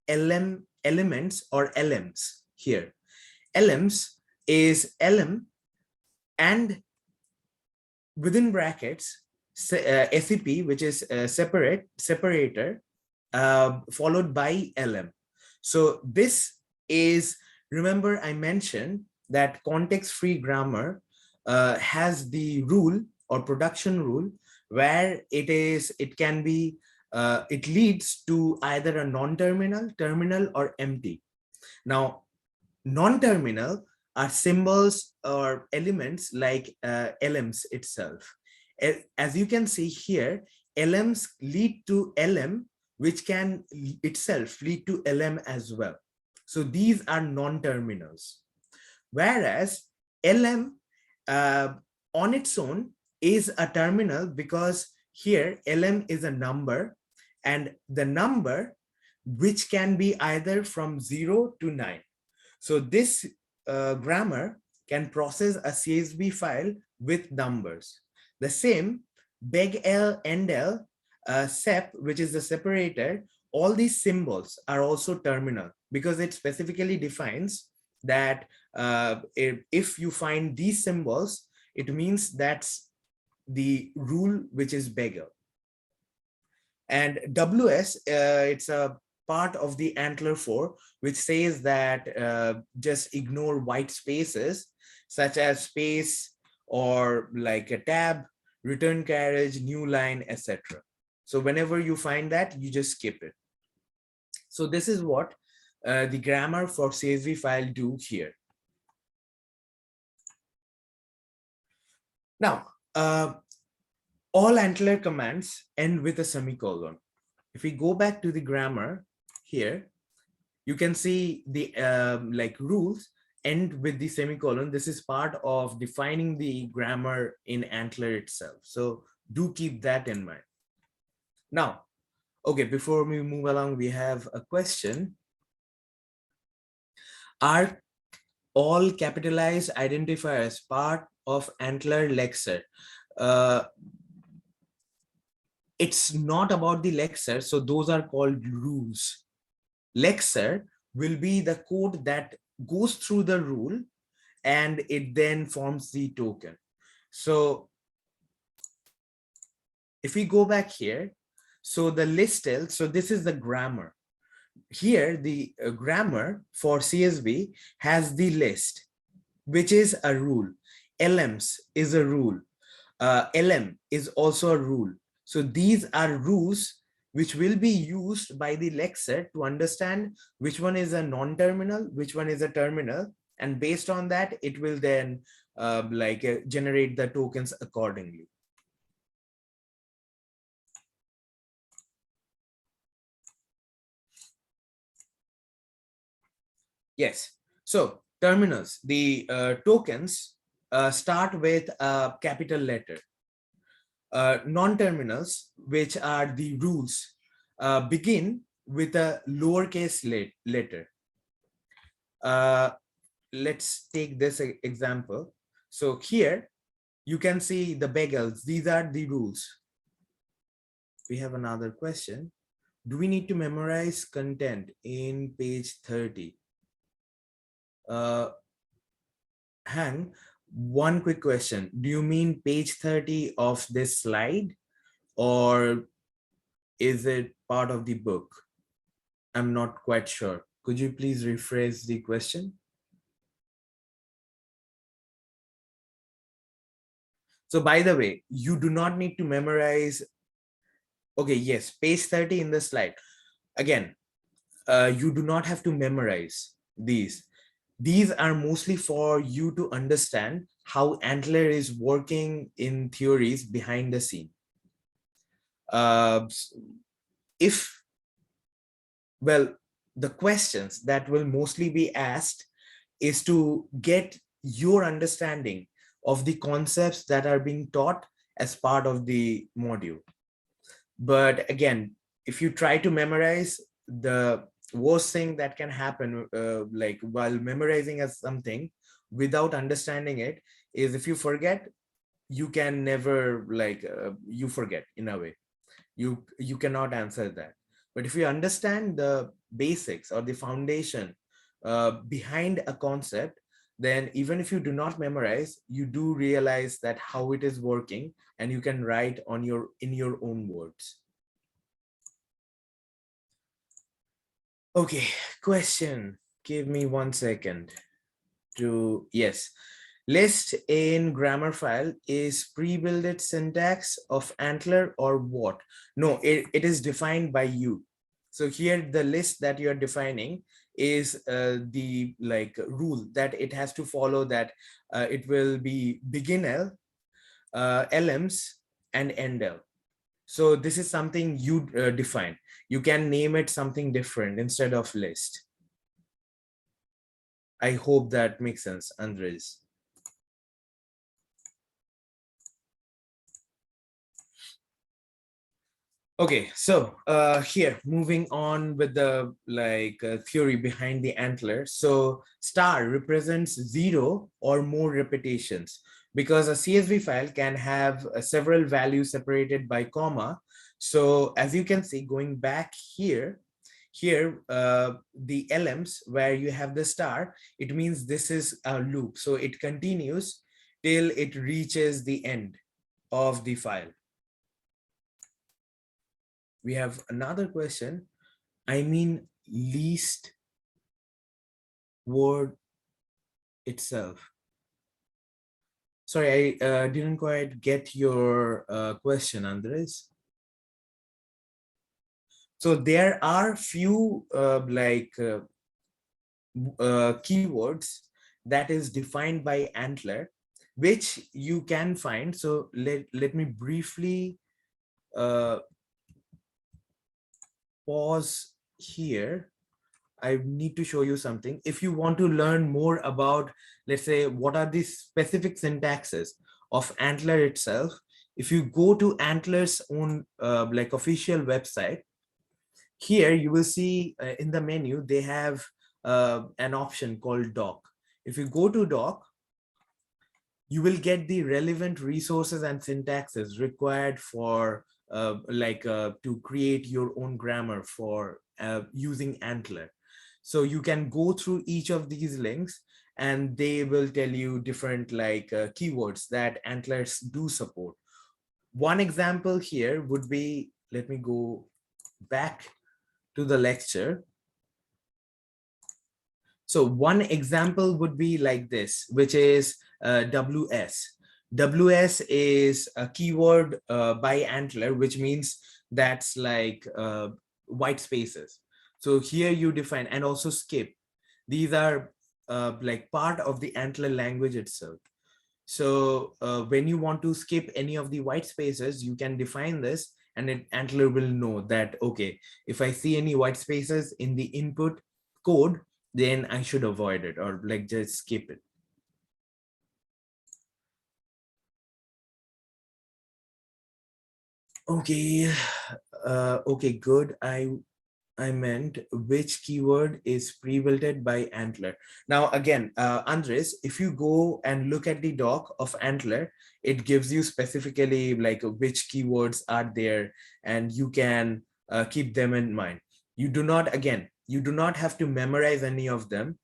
elements or LMs here. LMs is LM and within brackets SEP, which is separator, followed by LM. So this is, remember I mentioned that context-free grammar has the rule or production rule where it leads to either a non-terminal, terminal, or empty. Now, non-terminal are symbols or elements like LMs itself. As you can see here, LMs lead to LM, which can itself lead to LM as well. So these are non-terminals. Whereas LM on its own is a terminal because here LM is a number, and the number which can be either from 0 to 9. So this grammar can process a CSV file with numbers. The same beg L, end L sep, which is the separator, all these symbols are also terminal because it specifically defines that if you find these symbols, it means that's the rule which is beggar. And WS, it's a part of the Antlr 4, which says that just ignore white spaces, such as space or like a tab, return carriage, new line, etc. So whenever you find that, you just skip it. So this is what the grammar for CSV file do here. Now, all Antlr commands end with a semicolon. If we go back to the grammar here, you can see the like rules end with the semicolon. This is part of defining the grammar in Antlr itself. So do keep that in mind. Now, okay, before we move along, we have a question. Are all capitalized identifiers part of Antlr Lexer? It's not about the Lexer, so those are called rules. Lexer will be the code that goes through the rule and it then forms the token. So if we go back here, so the listel, so this is the grammar. Here, the grammar for CSV has the list, which is a rule. LMs is a rule. LM is also a rule. So these are rules which will be used by the Lexer to understand which one is a non-terminal, which one is a terminal. And based on that, it will then generate the tokens accordingly. Yes, so terminals, the tokens start with a capital letter. Non-terminals, which are the rules, begin with a lowercase letter. Let's take this example. So here you can see the bagels. These are the rules. We have another question. Do we need to memorize content in page 30? Hang, one quick question. Do you mean page 30 of this slide, or is it part of the book? I'm not quite sure. Could you please rephrase the question? So by the way, you do not need to memorize. Okay, yes, page 30 in the slide. Again, you do not have to memorize these. These are mostly for you to understand how Antlr is working in theories behind the scene. Well, the questions that will mostly be asked is to get your understanding of the concepts that are being taught as part of the module. But again, if you try to memorize, the worst thing that can happen like while memorizing as something without understanding it is if you forget, you can never you forget in a way. You cannot answer that. But if you understand the basics or the foundation behind a concept, then even if you do not memorize, you do realize that how it is working, and you can write on in your own words. Okay, question. Give me 1 second to, yes. List in grammar file is pre-built syntax of Antlr or what? No, it is defined by you. So here the list that you're defining is the rule that it has to follow, that it will be begin L, LMs and end L. So this is something you define. You can name it something different instead of list. I hope that makes sense, Andres. Okay, so here, moving on with the theory behind the Antlr. So star represents 0 or more repetitions, because a CSV file can have several values separated by comma. So as you can see, going back here, the LMs where you have the star, it means this is a loop. So it continues till it reaches the end of the file. We have another question. I mean, least word itself. Sorry, I didn't quite get your question, Andres. So there are few keywords that is defined by Antlr, which you can find. So let me briefly uh, pause here. I need to show you something. If you want to learn more about, let's say, what are the specific syntaxes of Antlr itself, if you go to Antlr's own official website, here you will see in the menu, they have an option called doc. If you go to doc, you will get the relevant resources and syntaxes required for to create your own grammar for using Antlr. So you can go through each of these links and they will tell you different keywords that Antlrs do support. One example here would be, let me go back to the lecture. So one example would be like this, which is WS. WS is a keyword by Antlr, which means that's white spaces. So here you define, and also skip. These are part of the Antlr language itself. So when you want to skip any of the white spaces, you can define this, and Antlr will know that, okay, if I see any white spaces in the input code, then I should avoid it, or just skip it. Okay, okay, good. I meant which keyword is pre-built by Antlr. Now, again, Andres, if you go and look at the doc of Antlr, it gives you specifically which keywords are there, and you can keep them in mind. You do not, again, you do not have to memorize any of them.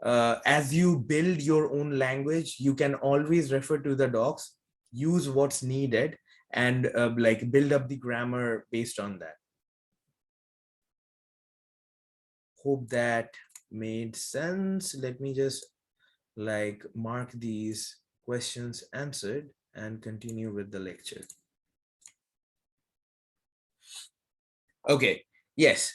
As you build your own language, you can always refer to the docs, use what's needed, and build up the grammar based on that. Hope that made sense. Let me just mark these questions answered and continue with the lecture. Okay, yes.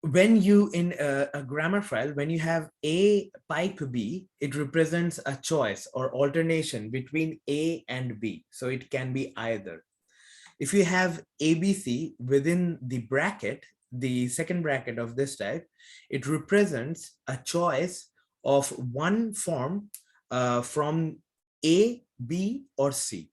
When you, in a grammar file, when you have A pipe B, it represents a choice or alternation between A and B. So it can be either. If you have ABC within the bracket, the second bracket of this type, it represents a choice of one form from A, B, or C.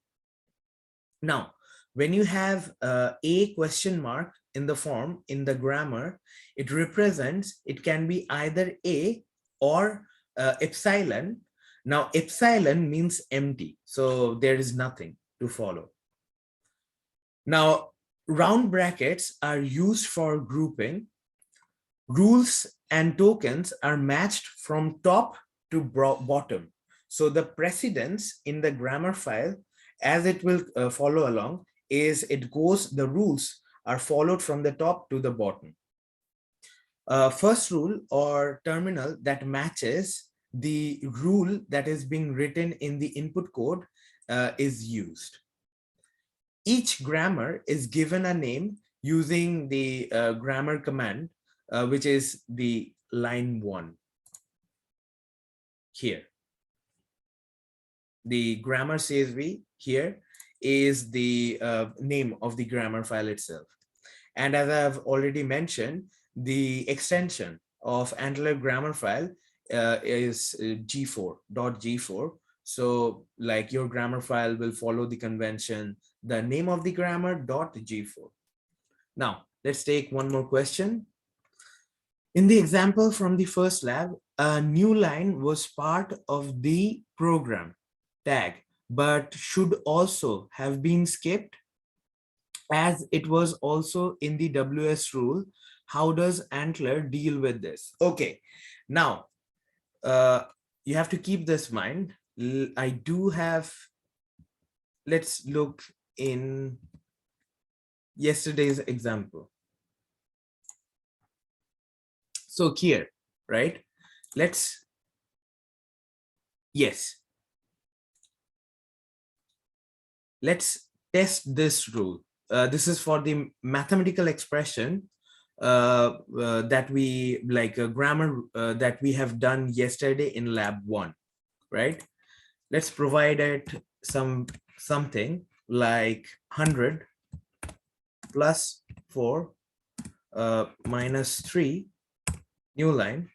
Now, when you have a question mark in the form, in the grammar, it represents, it can be either A or epsilon. Now, epsilon means empty, so there is nothing to follow. Now, round brackets are used for grouping. Rules and tokens are matched from top to bottom. So the precedence in the grammar file, as it will follow along, is it goes, the rules are followed from the top to the bottom. First rule or terminal that matches the rule that is being written in the input code is used. Each grammar is given a name using the grammar command, which is the line 1 here. The grammar CSV here is the name of the grammar file itself. And as I've already mentioned, the extension of Antlr grammar file is g4.g4. So your grammar file will follow the convention, the name of the grammar .g4. Now, let's take one more question. In the example from the first lab, a new line was part of the program tag, but should also have been skipped. as it was also in the WS rule. How does Antlr deal with this? Okay, now you have to keep this in mind. I do have, let's look in yesterday's example. So here, right? Let's, yes, let's test this rule. This is for the mathematical expression that we, like a grammar that we have done yesterday in lab 1, right? Let's provide it something like 100 plus 4 minus 3, new line,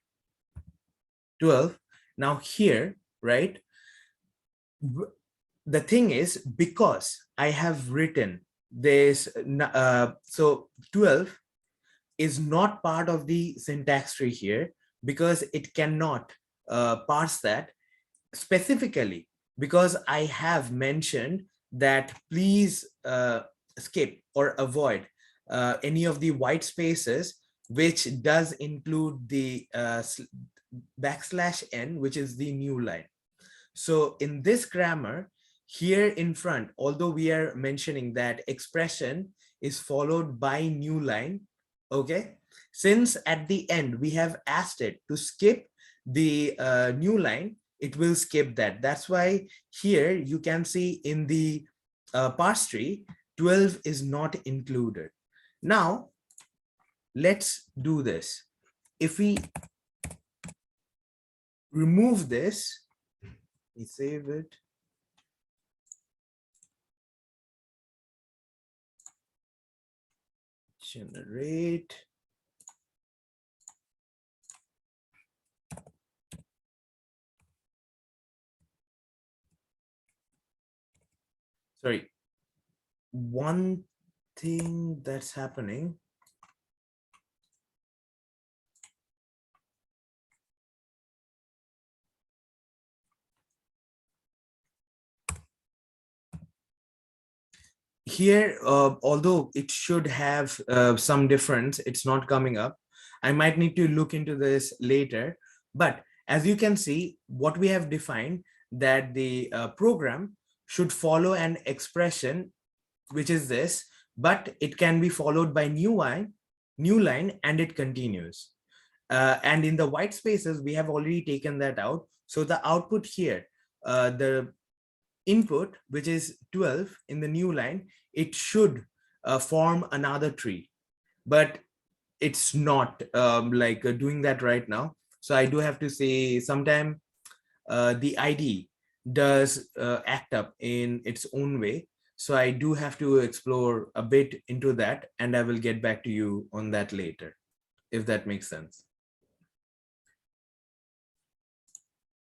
12. Now here, right, the thing is, because I have written this, so 12 is not part of the syntax tree here, because it cannot parse that specifically, because I have mentioned that please skip or avoid any of the white spaces, which does include the \n, which is the new line. So in this grammar, here in front, although we are mentioning that expression is followed by new line, okay, since at the end we have asked it to skip the new line, it will skip that. That's why here you can see in the parse tree, 12 is not included. Now, let's do this. If we remove this, we save it. Generate. Sorry. One thing that's happening. Here, although it should have some difference, it's not coming up. I might need to look into this later. But as you can see, what we have defined, that the program should follow an expression, which is this, but it can be followed by new line, and it continues. And in the white spaces, we have already taken that out. So the output here, the input, which is 12 in the new line, it should form another tree, but it's not doing that right now. So I do have to say sometime the ID does act up in its own way. So I do have to explore a bit into that, and I will get back to you on that later, if that makes sense.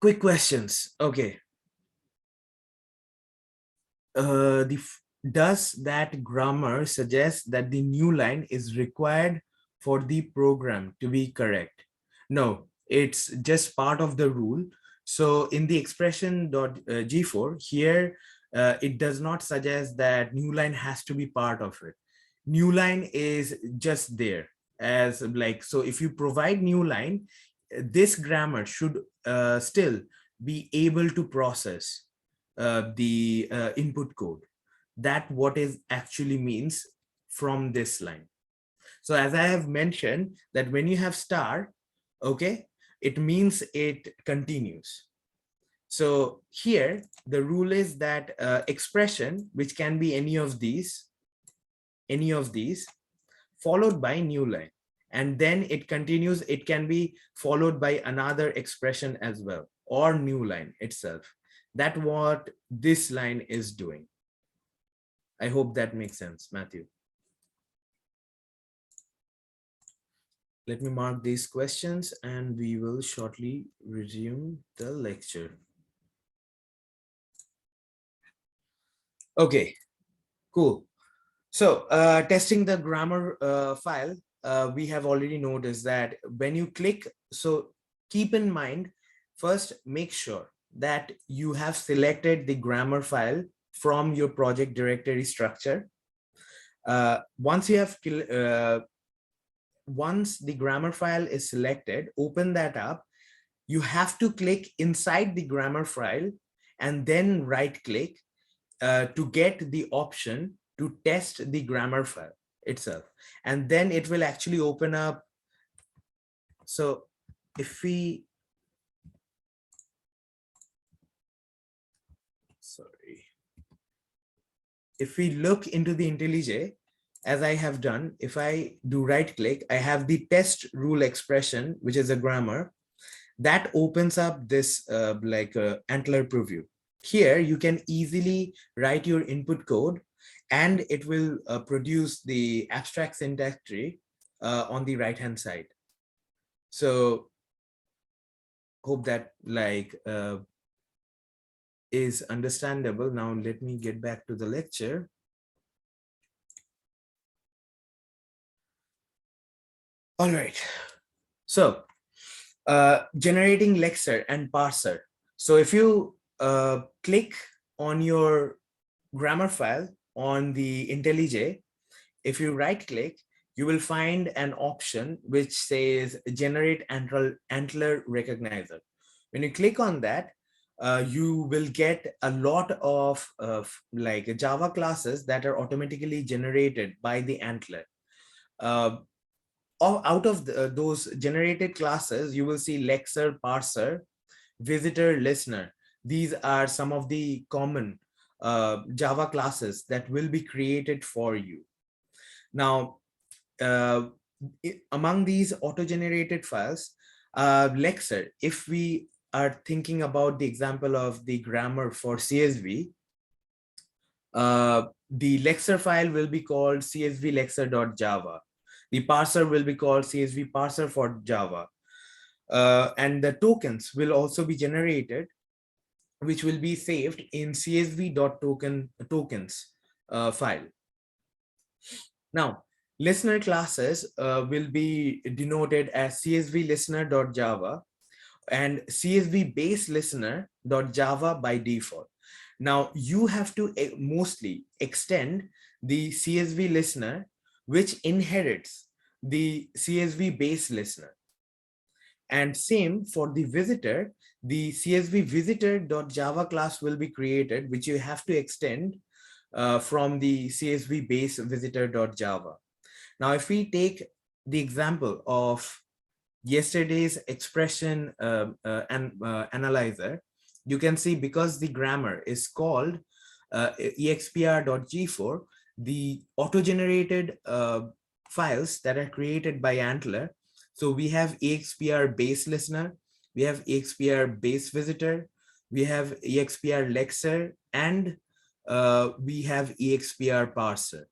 Quick questions. Okay. Does that grammar suggest that the new line is required for the program to be correct? No, it's just part of the rule. So in the expression.g4 here, it does not suggest that new line has to be part of it. New line is just there as like, so if you provide new line, this grammar should still be able to process the input code. That what is actually means from this line. So as I have mentioned, that when you have star, okay, it means it continues. So here the rule is that expression, which can be any of these, followed by new line, and then it continues. It can be followed by another expression as well, or new line itself. That's what this line is doing. I hope that makes sense, Matthew. Let me mark these questions and we will shortly resume the lecture. Okay, cool. So testing the grammar file, we have already noticed that when you click, so keep in mind, first make sure that you have selected the grammar file from your project directory structure. Once you have once the grammar file is selected, open that up. You have to click inside the grammar file and then right click to get the option to test the grammar file itself. And then it will actually open up. So if we, sorry, if we look into the IntelliJ, as I have done, if I do right click, I have the test rule expression, which is a grammar that opens up this Antlr preview. Here you can easily write your input code and it will produce the abstract syntax tree on the right hand side. So hope that is understandable. Now let me get back to the lecture. All right, so generating Lexer and parser. So if you click on your grammar file on the IntelliJ, if you right click, you will find an option which says generate Antlr recognizer. When you click on that, you will get a lot of Java classes that are automatically generated by the Antlr. Out of those generated classes, you will see Lexer, parser, visitor, listener. These are some of the common Java classes that will be created for you. Now, among these auto-generated files, Lexer, if we are thinking about the example of the grammar for CSV, the Lexer file will be called csvlexer.java. The parser will be called CSV parser for Java. And the tokens will also be generated, which will be saved in csv.tokens file. Now, listener classes will be denoted as csvlistener.java and csv-base-listener.java by default. Now, you have to mostly extend the CSV listener, which inherits the CSV base listener. And same for the visitor, the CSV visitor.java class will be created, which you have to extend from the CSV base visitor.java. Now, if we take the example of yesterday's expression analyzer, you can see because the grammar is called expr.g4, the auto-generated files that are created by Antlr. So we have expr base listener, we have expr base visitor, we have expr lexer, and we have expr parser.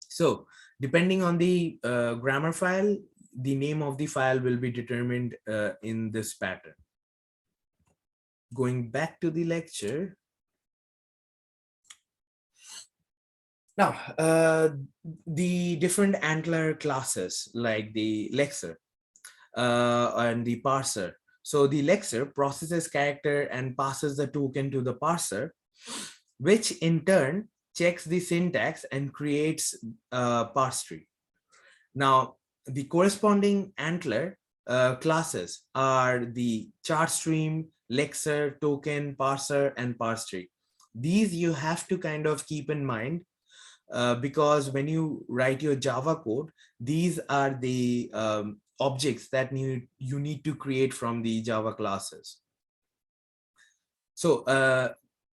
So depending on the grammar file, the name of the file will be determined in this pattern. Going back to the lecture. Now, the different Antlr classes like the Lexer and the parser. So the Lexer processes character and passes the token to the parser, which in turn checks the syntax and creates a parse tree. Now, the corresponding Antlr classes are the chart stream, Lexer, token, parser, and parse tree. These you have to kind of keep in mind because when you write your Java code, these are the objects that you need to create from the Java classes. So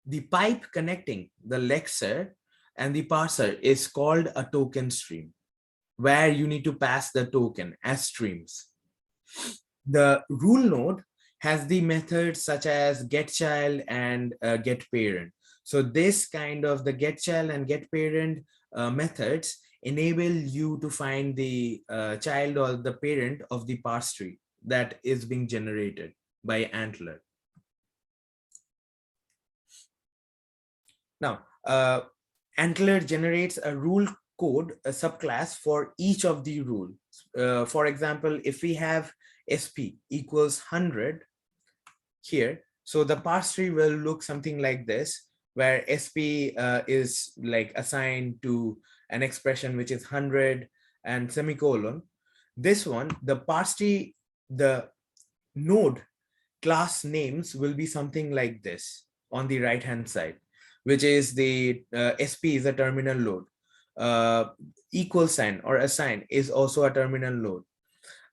the pipe connecting the Lexer and the parser is called a token stream, where you need to pass the token as streams. The rule node has the methods such as getChild and getParent. So this kind of the getChild and getParent methods enable you to find the child or the parent of the parse tree that is being generated by Antlr. Now, Antlr generates a rule code, a subclass for each of the rules. For example, if we have sp equals 100 here, so the parse tree will look something like this, where SP is like assigned to an expression which is 100 and semicolon. This one, the parse tree, the node class names will be something like this on the right hand side, which is the SP is a terminal load. Equal sign or assign is also a terminal load.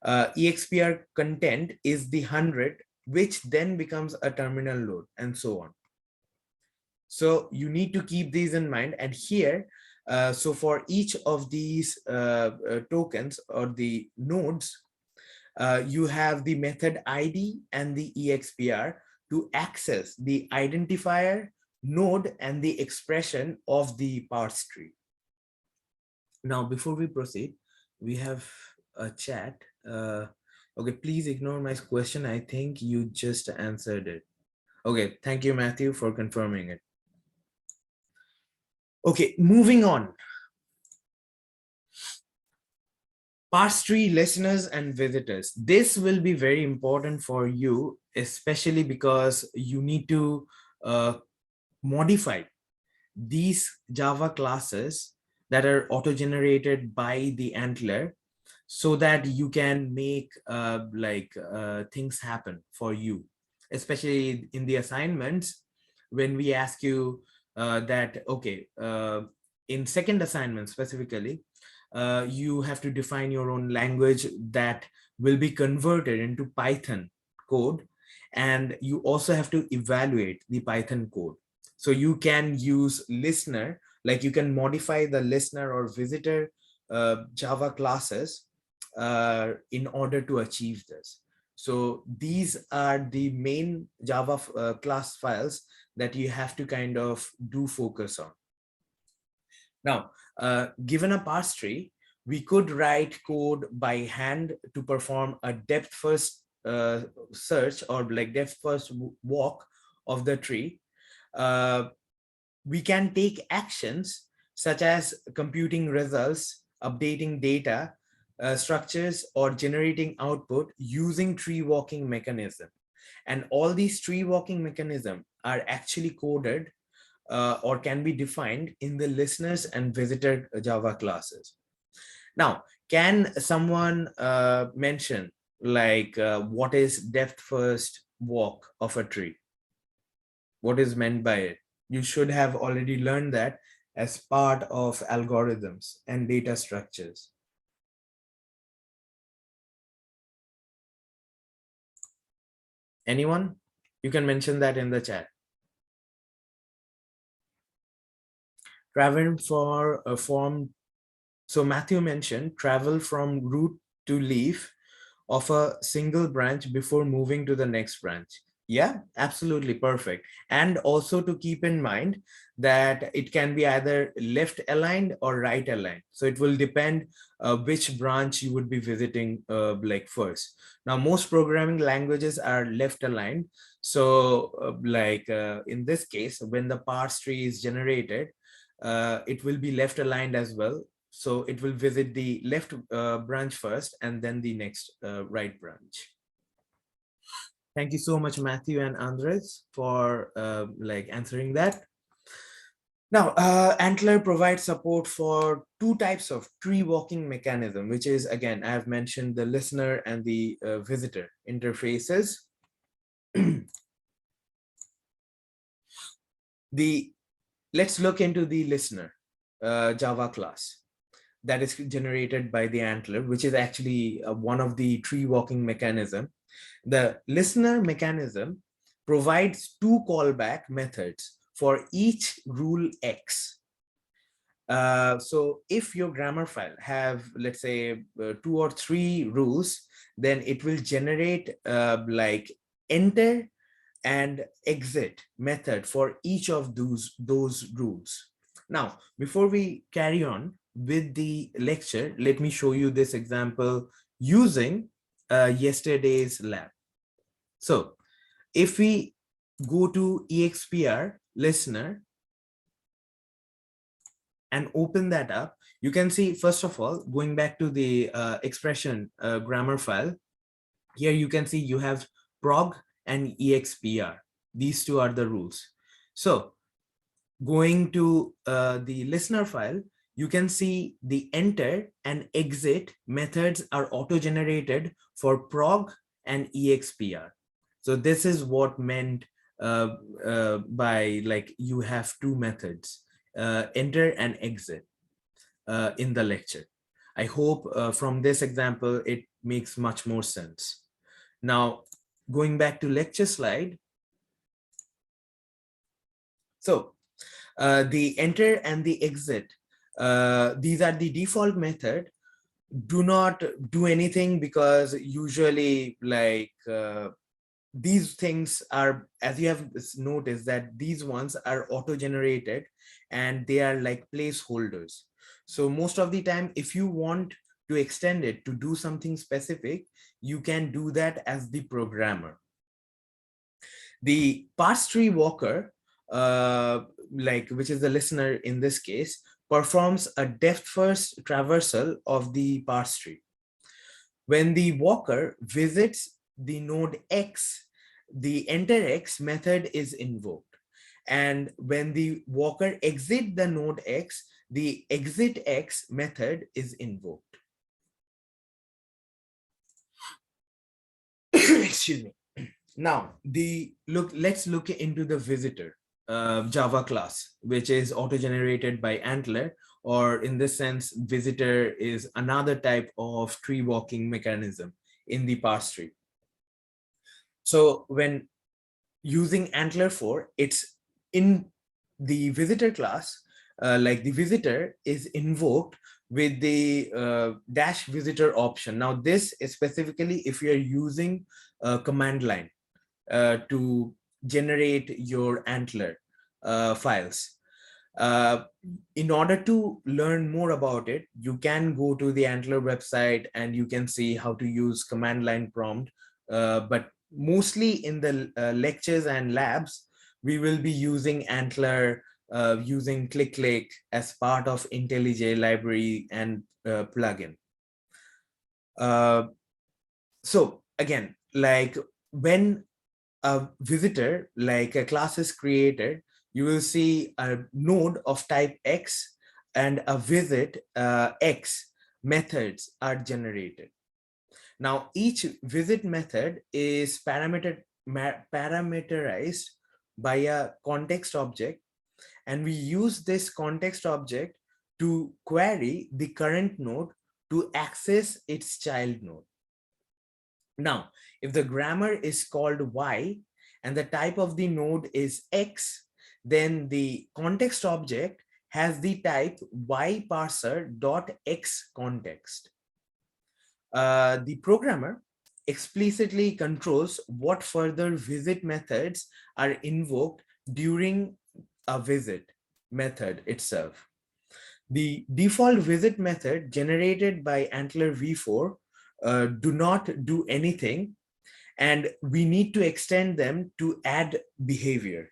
EXPR content is the 100, which then becomes a terminal load, and so on. So you need to keep these in mind. And here, so for each of these tokens or the nodes, you have the method ID and the EXPR to access the identifier, node, and the expression of the parse tree. Now, before we proceed, we have a chat. Okay, please ignore my question. I think you just answered it. Okay, thank you, Matthew, for confirming it. Okay, moving on. Parse tree listeners and visitors. This will be very important for you, especially because you need to modify these Java classes that are auto-generated by the Antlr, so that you can make things happen for you, especially in the assignments. When we ask you that, okay, in second assignment specifically, you have to define your own language that will be converted into Python code, and you also have to evaluate the Python code. So you can use listener, like you can modify the listener or visitor Java classes in order to achieve this. So these are the main Java class files that you have to kind of do focus on. Now, given a parse tree, we could write code by hand to perform a depth first search, or like depth first walk of the tree. We can take actions such as computing results, updating data structures, or generating output using tree walking mechanism. And all these tree walking mechanism are actually coded or can be defined in the listeners and visitor Java classes. Now, can someone mention like what is depth first walk of a tree? What is meant by it? You should have already learned that as part of algorithms and data structures. Anyone? You can mention that in the chat. Travel for a form. So Matthew mentioned travel from root to leaf of a single branch before moving to the next branch. Yeah, absolutely perfect. And also to keep in mind that it can be either left aligned or right aligned. So it will depend which branch you would be visiting like first. Now, most programming languages are left aligned. So in this case, when the parse tree is generated, it will be left aligned as well. So it will visit the left branch first and then the next right branch. Thank you so much, Matthew and Andres, for answering that. Now, Antlr provides support for two types of tree walking mechanism, which is, again, I have mentioned the listener and the visitor interfaces. Let's look into the listener Java class that is generated by the Antlr, which is actually one of the tree walking mechanism. The listener mechanism provides two callback methods for each rule X. So if your grammar file have, let's say, 2 or 3 rules, then it will generate like enter and exit method for each of those rules. Now, before we carry on with the lecture, let me show you this example using yesterday's lab. So if we go to EXPR listener and open that up, you can see, first of all, going back to the expression grammar file, here you can see you have prog and EXPR. These two are the rules. So going to the listener file, you can see the enter and exit methods are auto-generated for prog and expr. So this is what meant by like you have two methods, enter and exit in the lecture. I hope from this example, it makes much more sense. Now, going back to lecture slide. So the enter and the exit, these are the default method. Do not do anything because usually like these things are, as you have noticed, that these ones are auto-generated and they are like placeholders. So most of the time, if you want to extend it to do something specific, you can do that as the programmer. The parse tree walker, like which is the listener in this case, performs a depth first traversal of the parse tree. When the walker visits the node X, the enter X method is invoked. And when the walker exits the node X, the exit X method is invoked. Excuse me. Now, let's look into the visitor Java class, which is auto-generated by Antlr, or in this sense, visitor is another type of tree walking mechanism in the parse tree. So when using Antlr 4, it's in the visitor class, like the visitor is invoked with the dash visitor option. Now this is specifically if you're using a command line to generate your Antlr files. In order to learn more about it, you can go to the Antlr website and you can see how to use command line prompt. But mostly in the lectures and labs, we will be using Antlr, using click as part of IntelliJ library and plugin. So again, like when a visitor, like a class is created, you will see a node of type X and a visit X methods are generated. Now, each visit method is parameterized by a context object, and we use this context object to query the current node to access its child node. Now, if the grammar is called Y and the type of the node is X, then the context object has the type Y parser dot X context. The programmer explicitly controls what further visit methods are invoked during a visit method itself. The default visit method generated by Antlr v4 do not do anything, and we need to extend them to add behavior.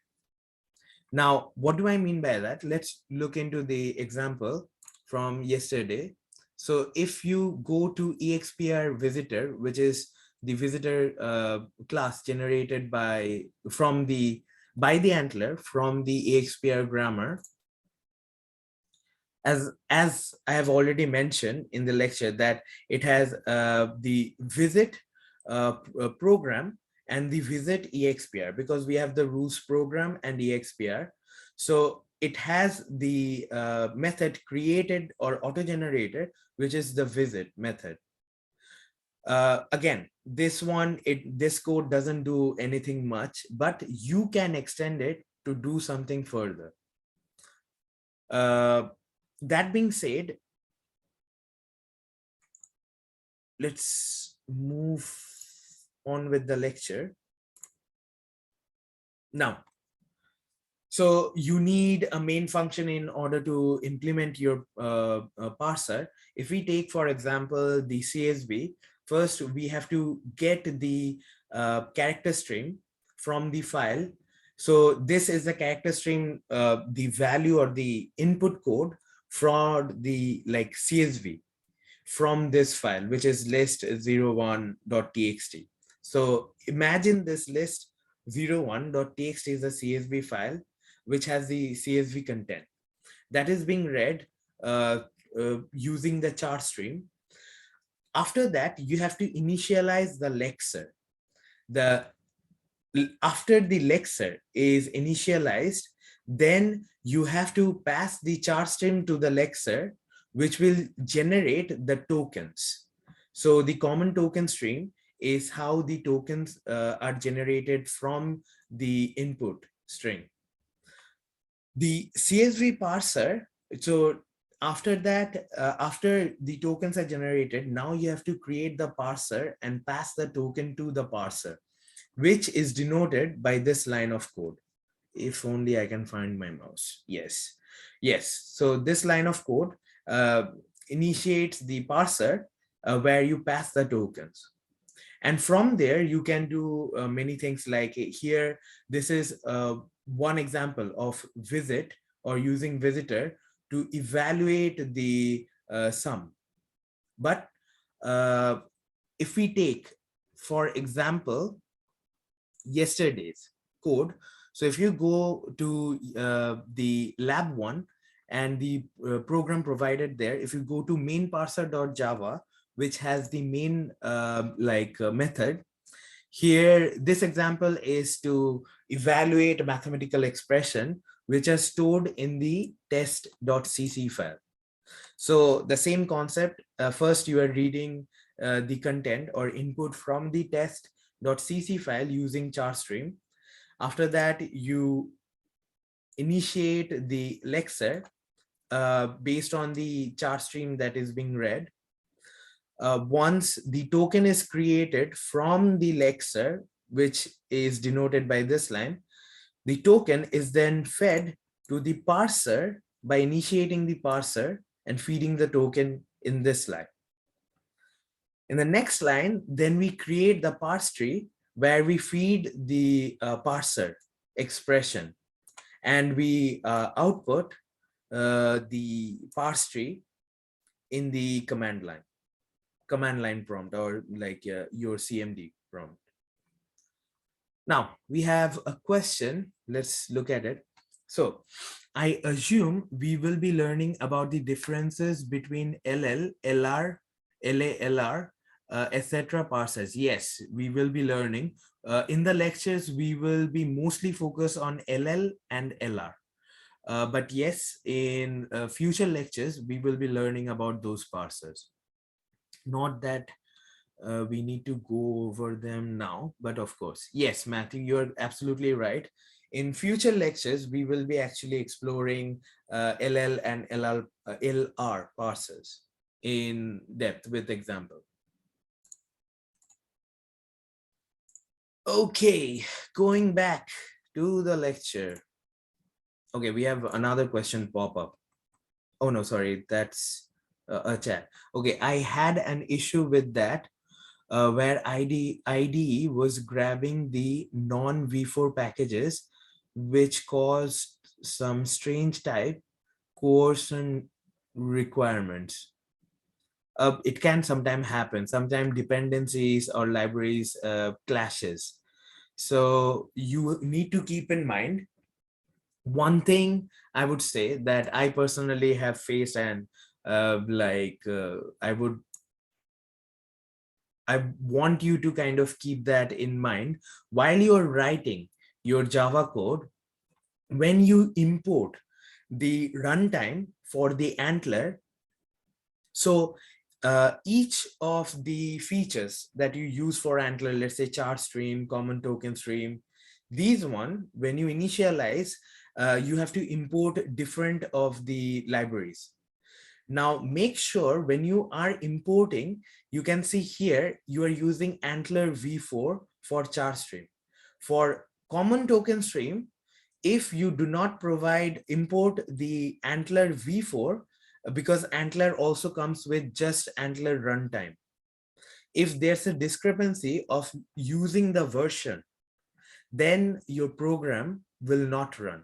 Now, what do I mean by that? Let's look into the example from yesterday. So if you go to expr visitor, which is the visitor class generated by the Antlr from the expr grammar, as I have already mentioned in the lecture, that it has the visit program and the visit expr, because we have the rules program and expr. So it has the method created or auto-generated, which is the visit method. Again, this code doesn't do anything much, but you can extend it to do something further. That being said, let's move on with the lecture. Now, so you need a main function in order to implement your parser. If we take, for example, the CSV, first we have to get the character stream from the file. So this is the character stream, the value or the input code for the like CSV from this file, which is list01.txt. So imagine this list01.txt is a CSV file. which has the CSV content that is being read using the char stream. After that, you have to initialize the lexer. The After the lexer is initialized, then you have to pass the char stream to the lexer, which will generate the tokens. So the common token stream is how the tokens are generated from the input string. The CSV parser, so after that, after the tokens are generated, now you have to create the parser and pass the token to the parser, which is denoted by this line of code. If only I can find my mouse. Yes. Yes. So this line of code initiates the parser where you pass the tokens. And from there, you can do many things like here. This is one example of visit or using visitor to evaluate the sum. But if we take, for example, yesterday's code. So if you go to the lab one and the program provided there, if you go to main parser.java, which has the main method, here this example is to evaluate a mathematical expression which are stored in the test.cc file. So the same concept, first you are reading the content or input from the test.cc file using char stream. After that, you initiate the lexer based on the char stream that is being read. Once the token is created from the lexer, which is denoted by this line, the token is then fed to the parser by initiating the parser and feeding the token in this line. In the next line, then we create the parse tree where we feed the parser expression and we output the parse tree in the command line prompt, or like your CMD prompt. Now we have a question. Let's look at it. So I assume we will be learning about the differences between LL, LR, LALR, etc. parsers. Yes, we will be learning. In the lectures, we will be mostly focused on LL and LR. But yes, in future lectures, we will be learning about those parsers. Not that we need to go over them now, but of course, yes, Matthew, you're absolutely right. In future lectures, we will be actually exploring LL and LR parsers in depth with example. Okay, going back to the lecture. Okay, we have another question pop up. Oh no, sorry, that's a chat. Okay, I had an issue with that where IDE was grabbing the non-v4 packages, which caused some strange type coercion requirements. It can sometimes happen. Sometimes dependencies or libraries clashes. So you need to keep in mind one thing I would say that I personally have faced, and I want you to kind of keep that in mind while you're writing your Java code. When you import the runtime for the Antlr, so each of the features that you use for Antlr, let's say chart stream, common token stream, these one, when you initialize, you have to import different of the libraries. Now make sure when you are importing, you can see here you are using Antlr v4 for char stream. For common token stream, if you do not provide import the Antlr v4, because Antlr also comes with just Antlr runtime. If there's a discrepancy of using the version, then your program will not run.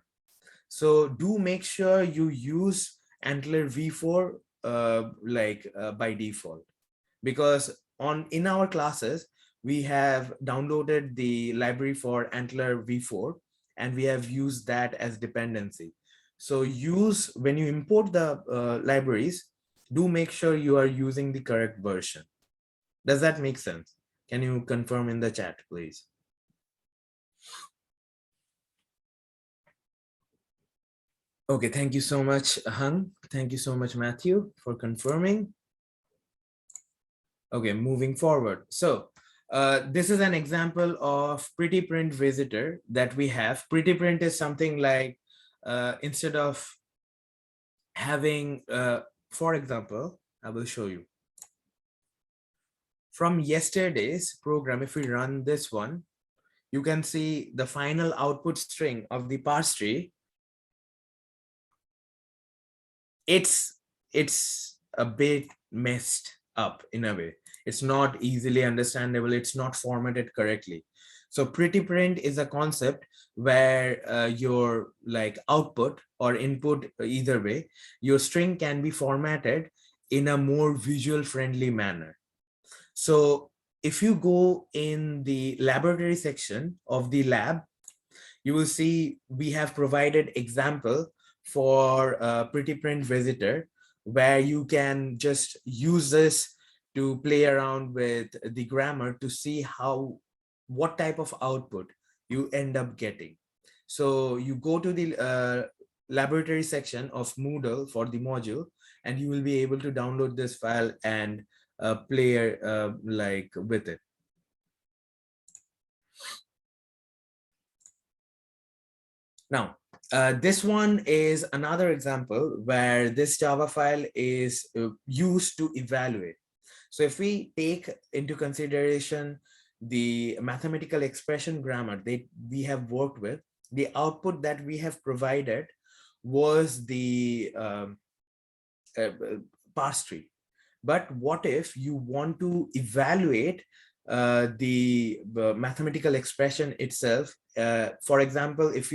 So do make sure you use Antlr v4 by default, because in our classes we have downloaded the library for Antlr v4, and we have used that as dependency. So when you import the libraries, do make sure you are using the correct version. Does that make sense? Can you confirm in the chat, please? Okay, thank you so much, Hung. Thank you so much, Matthew, for confirming. Okay, moving forward. So this is an example of pretty print visitor that we have. Pretty print is something like instead of having, for example, I will show you. From yesterday's program, if we run this one, you can see the final output string of the parse tree. It's a bit messed up in a way. It's not easily understandable. It's not formatted correctly. So pretty print is a concept where your like output or input, either way, your string can be formatted in a more visual friendly manner. So if you go in the laboratory section of the lab, you will see we have provided example for a pretty print visitor where you can just use this to play around with the grammar to see what type of output you end up getting. So you go to the laboratory section of Moodle for the module, and you will be able to download this file and play like with it. Now, this one is another example where this Java file is used to evaluate. So if we take into consideration the mathematical expression grammar that we have worked with, the output that we have provided was the uh, parse tree. But what if you want to evaluate the mathematical expression itself? For example, if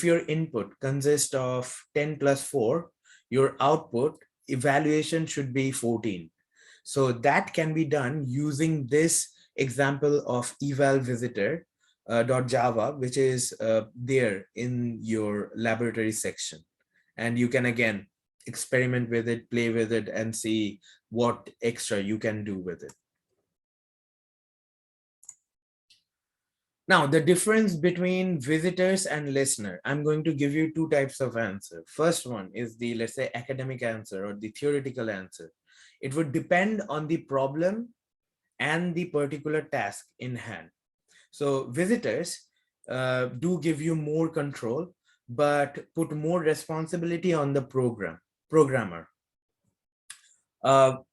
your input consists of 10 plus 4, your output evaluation should be 14. So that can be done using this example of eval visitor .java, which is there in your laboratory section. And you can again experiment with it, play with it, and see what extra you can do with it. Now, the difference between visitors and listener, I'm going to give you two types of answer. First one is the, let's say, academic answer or the theoretical answer. It would depend on the problem and the particular task in hand. So visitors do give you more control, but put more responsibility on the programmer.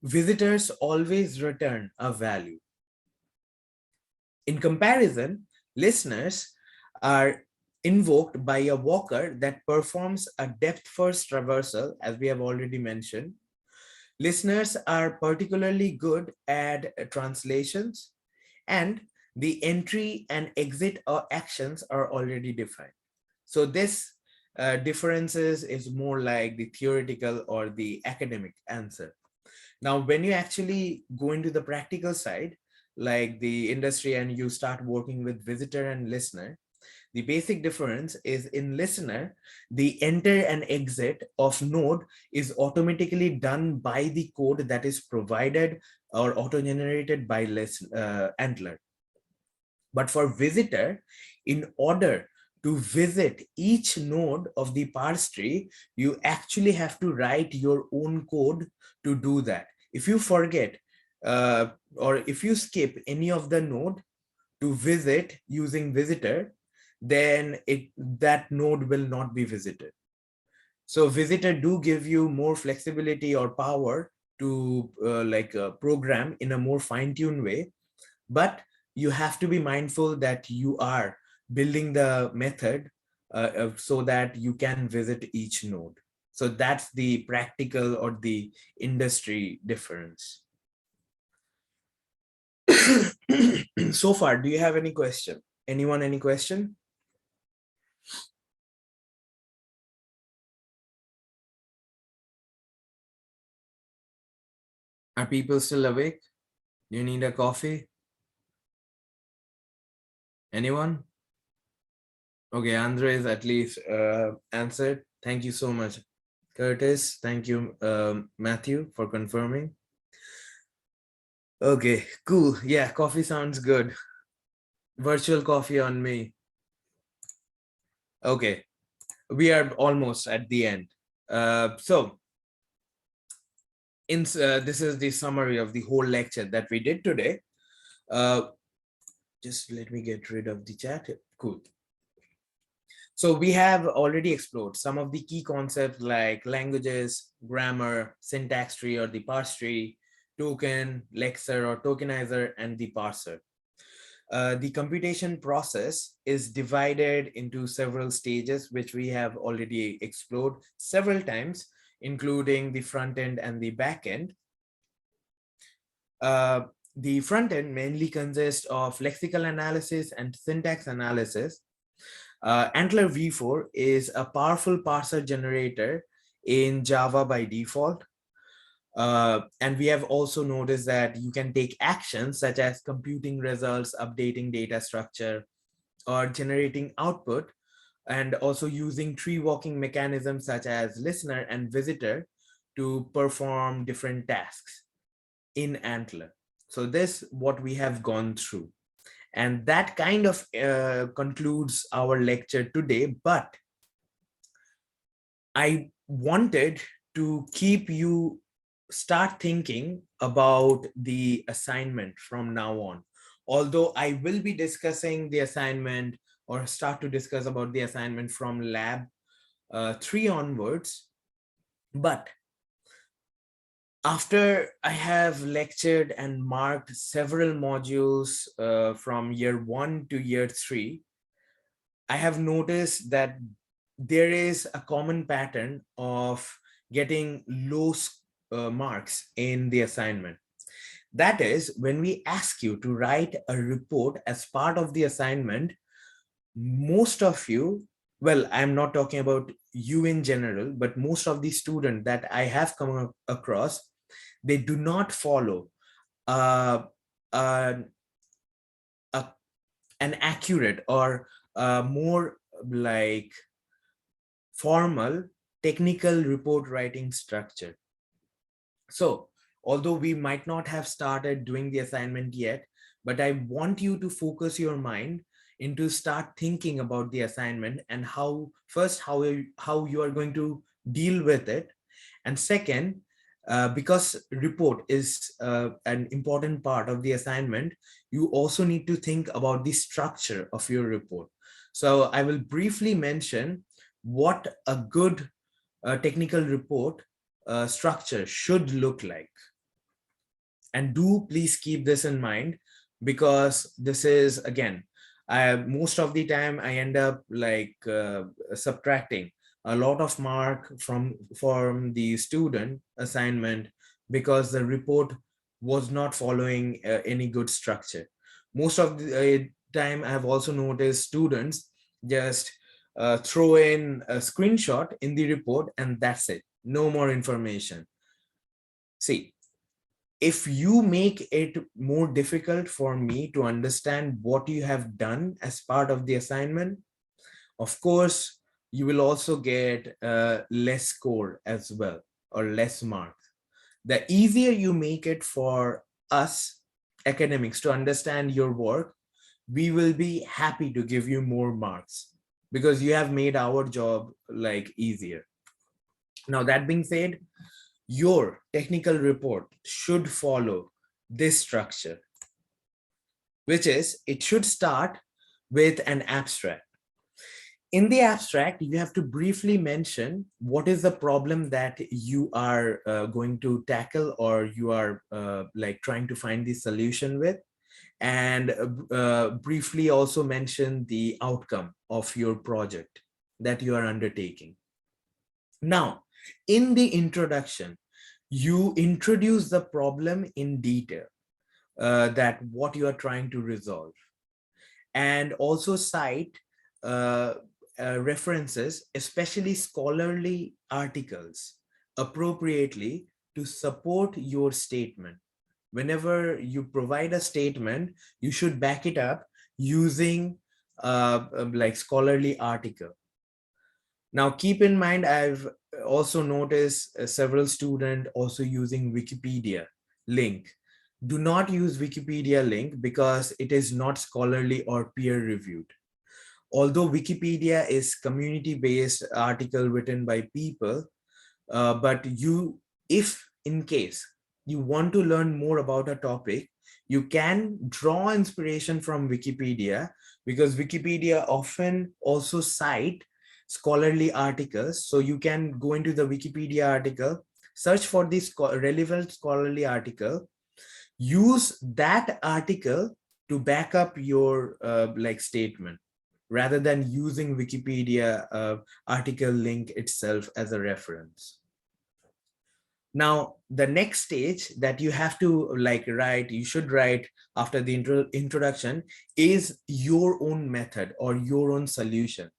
Visitors always return a value. In comparison, listeners are invoked by a walker that performs a depth-first traversal, as we have already mentioned. Listeners are particularly good at translations, and the entry and exit or actions are already defined. So this differences is more like the theoretical or the academic answer. Now, when you actually go into the practical side, like the industry, and you start working with visitor and listener, the basic difference is in listener, the enter and exit of node is automatically done by the code that is provided or auto-generated by Antlr. But for visitor, in order to visit each node of the parse tree, you actually have to write your own code to do that. If you forget or if you skip any of the node to visit using visitor, then that node will not be visited. So visitor do give you more flexibility or power to program in a more fine-tuned way, but you have to be mindful that you are building the method so that you can visit each node. So that's the practical or the industry difference. So far, do you have any question? Anyone, any question? Are people still awake? Do you need a coffee? Anyone? Okay, Andres at least answered. Thank you so much, Curtis. Thank you, Matthew, for confirming. Okay, cool. Yeah, coffee sounds good. Virtual coffee on me. Okay, we are almost at the end. So, this is the summary of the whole lecture that we did today. Uh, just let me get rid of the chat. Cool. So we have already explored some of the key concepts like languages, grammar, syntax tree or the parse tree, token, lexer or tokenizer, and the parser. The computation process is divided into several stages, which we have already explored several times, including the front end and the back end. The front end mainly consists of lexical analysis and syntax analysis. Antlr v4 is a powerful parser generator in Java by default. And we have also noticed that you can take actions such as computing results, updating data structure, or generating output, and also using tree walking mechanisms such as listener and visitor to perform different tasks in Antlr. So this what we have gone through. And that kind of concludes our lecture today, but I wanted to keep you start thinking about the assignment from now on. Although I will be discussing the assignment or start to discuss about the assignment from lab 3 onwards, but after I have lectured and marked several modules from year 1 to year 3, I have noticed that there is a common pattern of getting low marks in the assignment. That is, when we ask you to write a report as part of the assignment, most of you, well, I'm not talking about you in general, but most of the students that I have come across, they do not follow uh, uh, a, an accurate or more like formal technical report writing structure. So although we might not have started doing the assignment yet, but I want you to focus your mind into start thinking about the assignment and how first how you are going to deal with it, and second, because report is an important part of the assignment, you also need to think about the structure of your report. So I will briefly mention what a good technical report structure should look like. And do please keep this in mind, because this is again, most of the time I end up like subtracting a lot of mark from the student assignment because the report was not following any good structure. Most of the time I have also noticed students just throw in a screenshot in the report and that's it, no more information. See, if you make it more difficult for me to understand what you have done as part of the assignment, of course, you will also get less score as well, or less marks. The easier you make it for us academics to understand your work, we will be happy to give you more marks because you have made our job like easier. Now, that being said, your technical report should follow this structure, which is it should start with an abstract. In the abstract, you have to briefly mention what is the problem that you are going to tackle, or you are like trying to find the solution with, and briefly also mention the outcome of your project that you are undertaking. Now, in the introduction, you introduce the problem in detail, that what you are trying to resolve, and also cite uh, references, especially scholarly articles, appropriately to support your statement. Whenever you provide a statement, you should back it up using like scholarly article. Now, keep in mind, I've also noticed several students also using Wikipedia link. Do not use Wikipedia link because it is not scholarly or peer reviewed. Although Wikipedia is community-based article written by people, but if in case you want to learn more about a topic, you can draw inspiration from Wikipedia, because Wikipedia often also cite scholarly articles. So you can go into the Wikipedia article, search for this relevant scholarly article, use that article to back up your like statement, rather than using Wikipedia article link itself as a reference. Now, the next stage that you have to like write, you should write after the introduction, is your own method or your own solution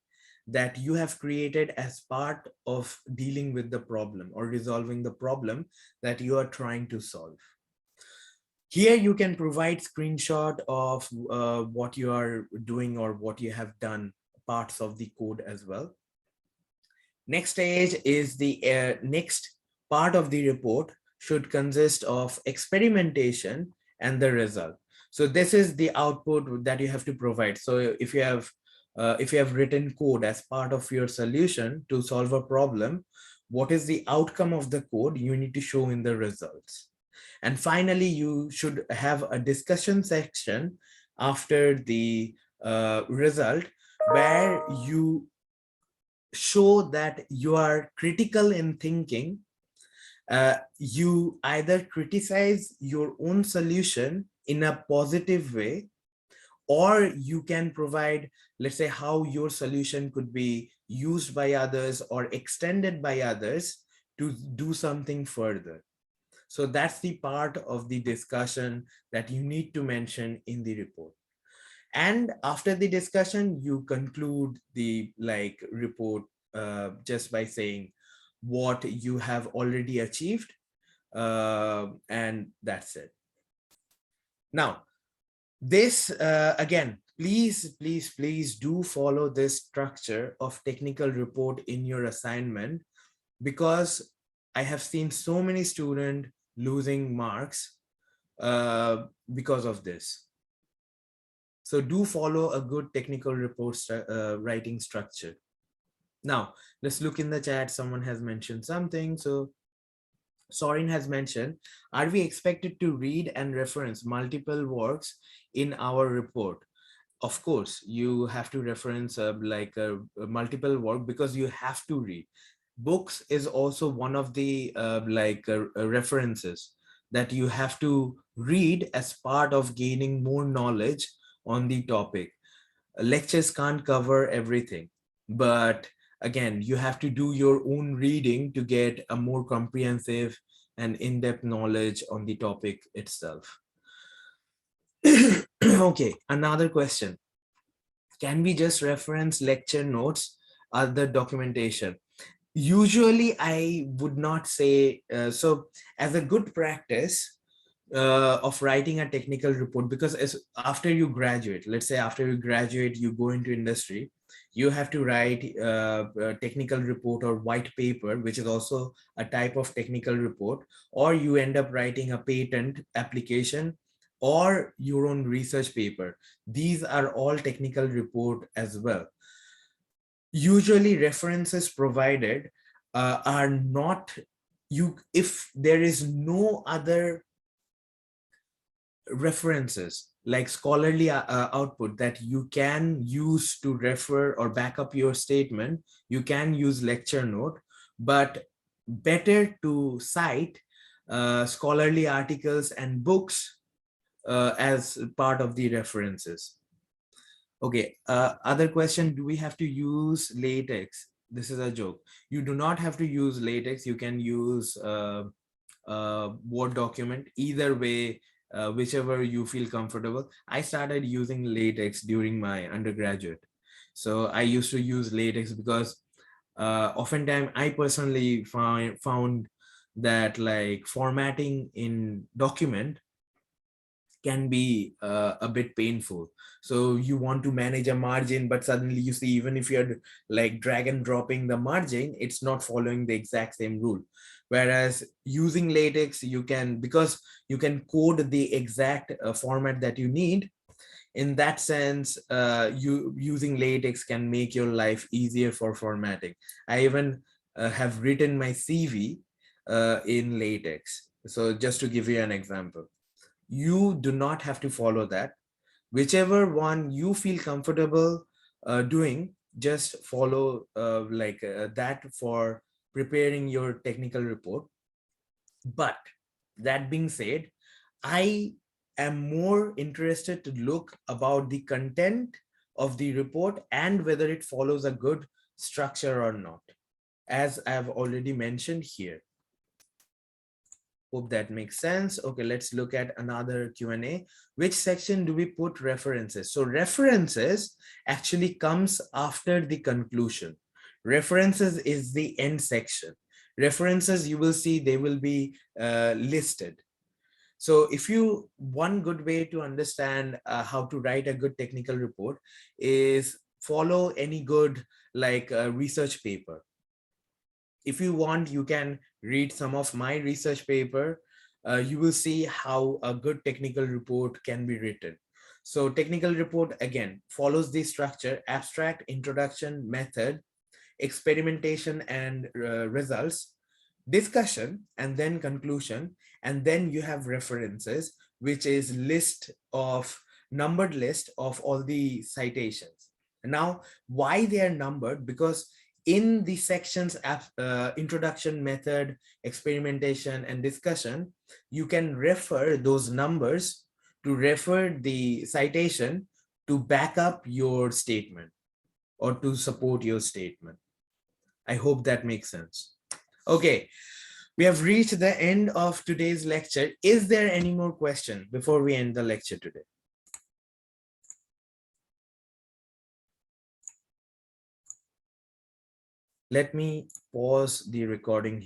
that you have created as part of dealing with the problem or resolving the problem that you are trying to solve. Here you can provide screenshot of what you are doing or what you have done, parts of the code as well. Next stage is the next part of the report should consist of experimentation and the result. So this is the output that you have to provide. So if you have written code as part of your solution to solve a problem, what is the outcome of the code you need to show in the results. And finally, you should have a discussion section after the result, where you show that you are critical in thinking. You either criticize your own solution in a positive way, or you can provide, let's say, how your solution could be used by others or extended by others to do something further. So that's the part of the discussion that you need to mention in the report. And after the discussion, you conclude the like report just by saying what you have already achieved, and that's it. Now, this again, please do follow this structure of technical report in your assignment, because I have seen so many students losing marks because of this. So do follow a good technical report writing structure. Now, let's look in the chat. Someone has mentioned something. So Sorin has mentioned, are we expected to read and reference multiple works in our report? Of course, you have to reference like a multiple work, because you have to read. Books is also one of the references that you have to read as part of gaining more knowledge on the topic. Lectures can't cover everything, but again, you have to do your own reading to get a more comprehensive and in-depth knowledge on the topic itself. Okay, another question. Can we just reference lecture notes or the documentation? Usually I would not say so. As a good practice of writing a technical report, because after you graduate, let's say after you graduate, you go into industry, you have to write a technical report or white paper, which is also a type of technical report, or you end up writing a patent application or your own research paper. These are all technical report as well. Usually references provided are not, you if there is no other references like scholarly output that you can use to refer or back up your statement, you can use lecture note, but better to cite scholarly articles and books as part of the references. Okay, other question, do we have to use latex? This is a joke. You do not have to use latex. You can use Word document, either way, whichever you feel comfortable. I started using latex during my undergraduate. So I used to use latex because oftentimes I personally found that like formatting in document can be a bit painful. So you want to manage a margin, but suddenly you see, even if you're like drag and dropping the margin, it's not following the exact same rule. Whereas using latex, you can, because you can code the exact format that you need. In that sense, you using latex can make your life easier for formatting. I even have written my CV in latex. So just to give you an example, you do not have to follow that. Whichever one you feel comfortable doing, just follow that for preparing your technical report. But that being said, I am more interested to look about the content of the report and whether it follows a good structure or not, as I've already mentioned here. Hope that makes sense. Okay, let's look at another Q&A. Which section do we put references? So references actually comes after the conclusion. References is the end section. References, you will see they will be listed. So one good way to understand how to write a good technical report is follow any good research paper. If you want, you can read some of my research paper. You will see how a good technical report can be written. So technical report again follows the structure: abstract, introduction, method, experimentation and results, discussion, and then conclusion. And then you have references, which is numbered list of all the citations. Now, why they are numbered? Because in the sections introduction, method, experimentation, and discussion, you can refer those numbers to refer the citation to back up your statement or to support your statement. I hope that makes sense. Okay, we have reached the end of today's lecture. Is there any more question before we end the lecture today? Let me pause the recording